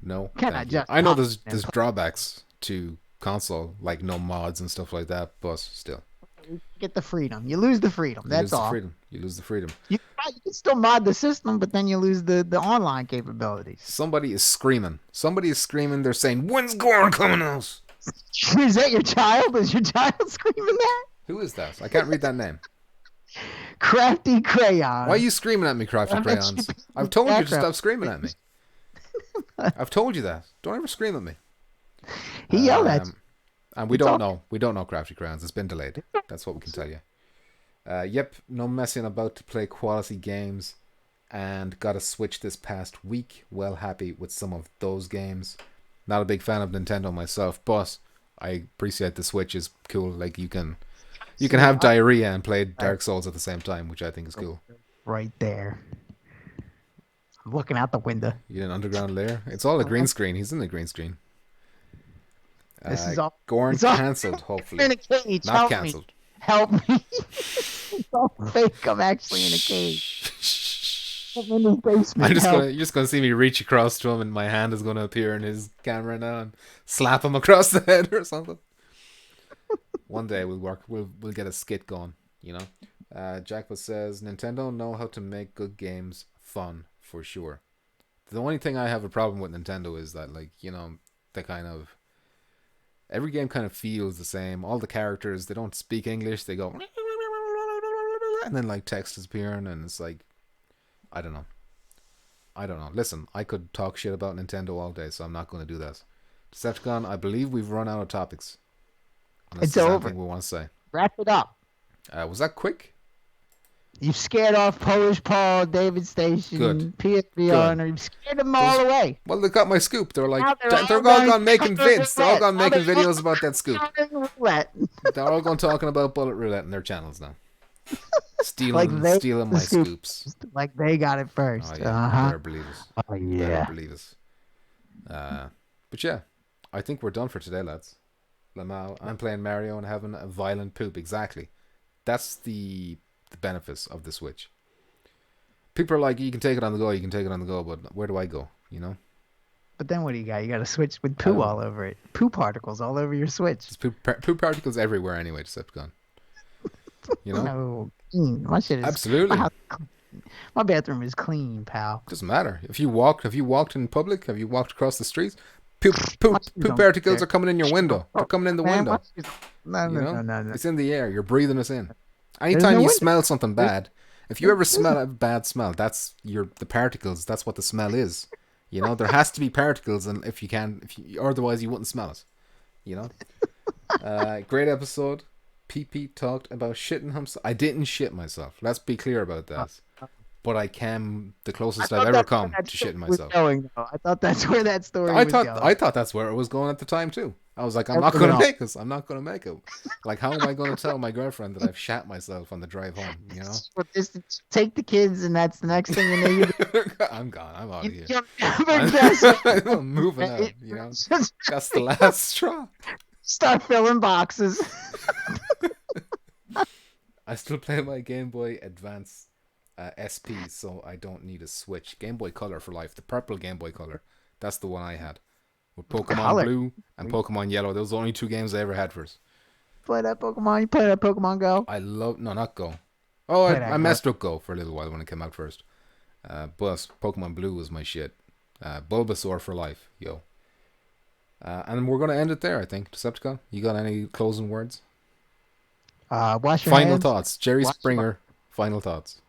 No, thank you. I know there's drawbacks to console, like no mods and stuff like that, but still. You get the freedom. You lose the freedom. That's all. You lose the freedom. You can still mod the system, but then you lose the online capabilities. Somebody is screaming. They're saying, "When's Gorn coming out?" Is that your child? Is your child screaming that? Who is that? I can't read that name. Crafty Crayon. Why are you screaming at me, Crafty Crayons? I've told you to stop screaming at me. I've told you that. Don't ever scream at me. He yelled at you. And we don't know. We don't know Crafty Crayons. It's been delayed. That's what we can tell you. Yep, no messing about to play quality games. And got a Switch this past week. Well happy with some of those games. Not a big fan of Nintendo myself, but I appreciate the Switch is cool. Like you can have diarrhea and play Dark Souls at the same time, which I think is cool. Right there. I'm looking out the window. You in an underground lair? It's all a green screen. He's in the green screen. This is all Gorn cancelled, hopefully. In a cage. Not cancelled. Help me. It's all fake. I'm actually in a cage. I'm in the basement. You're just gonna see me reach across to him, and my hand is gonna appear in his camera now and slap him across the head or something. One day we'll get a skit going, you know. Jackpot says Nintendo know how to make good games fun for sure. The only thing I have a problem with Nintendo is that, like, you know, they kind of every game kind of feels the same. All the characters, they don't speak English. They go and then like text is appearing, and it's like, I don't know. Listen, I could talk shit about Nintendo all day, so I'm not going to do that. Decepticon, I believe we've run out of topics. It's over. We want to say. Wrap it up. Was that quick? You've scared off Polish Paul, David Station, PSVR, and you've scared them all away. Well, they got my scoop. They're like, they're all gone making vids. They're all gone making videos about that scoop. They're all gone talking about bullet roulette in their channels now. Stealing my scoops. Like they got it first. Oh, yeah. Better believe us. Oh, yeah. Better believe us. But yeah, I think we're done for today, lads. Lamau, I'm playing Mario and having a violent poop. Exactly. That's the benefits of the Switch. People are like, you can take it on the go, but where do I go? You know? But then what do you got? You got a Switch with poo all over it. Poo particles all over your Switch. There's poo particles everywhere anyway, Decepticon. You know? No, my shit is absolutely. My bathroom is clean, pal. Doesn't matter. Have you walked in public? Have you walked across the streets? Poop particles are coming in your window. They're coming in the window. No. It's in the air. You're breathing us in. Anytime you smell something bad, if you ever smell a bad smell, that's the particles. That's what the smell is. You know, there has to be particles, and otherwise you wouldn't smell it. You know. Great episode. PP talked about shitting himself. I didn't shit myself. Let's be clear about that. But I came the closest I've ever come to shitting myself. I thought that's where that story was going. I thought that's where it was going at the time too. I was like, I'm not going to make this. I'm not going to make it. Like, how am I going to tell my girlfriend that I've shat myself on the drive home? You know? Just take the kids, and that's the next thing you need. I'm gone. I'm out of here. I'm moving out. You know, that's the last straw. Start filling boxes. I still play my Game Boy Advance SP, so I don't need a Switch. Game Boy Color for life. The purple Game Boy Color. That's the one I had. With Pokemon Color. Blue and Pokemon Yellow. Those are the only two games I ever had for it. Play that Pokemon. You play that Pokemon Go. I love... No, not Go. Oh, Play that I Go. messed up Go for a little while when it came out first. But Pokemon Blue was my shit. Bulbasaur for life. Yo. And we're going to end it there, I think. Decepticon, you got any closing words? Wash your Final hands. thoughts. Jerry Wash your Springer, final thoughts.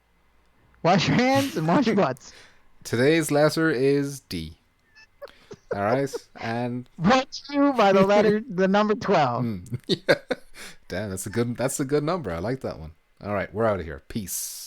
Wash your hands and wash your butts. Today's letter is D. All right, and Brought to you by the number 12. yeah. Damn, that's a good number. I like that one. All right, we're out of here. Peace.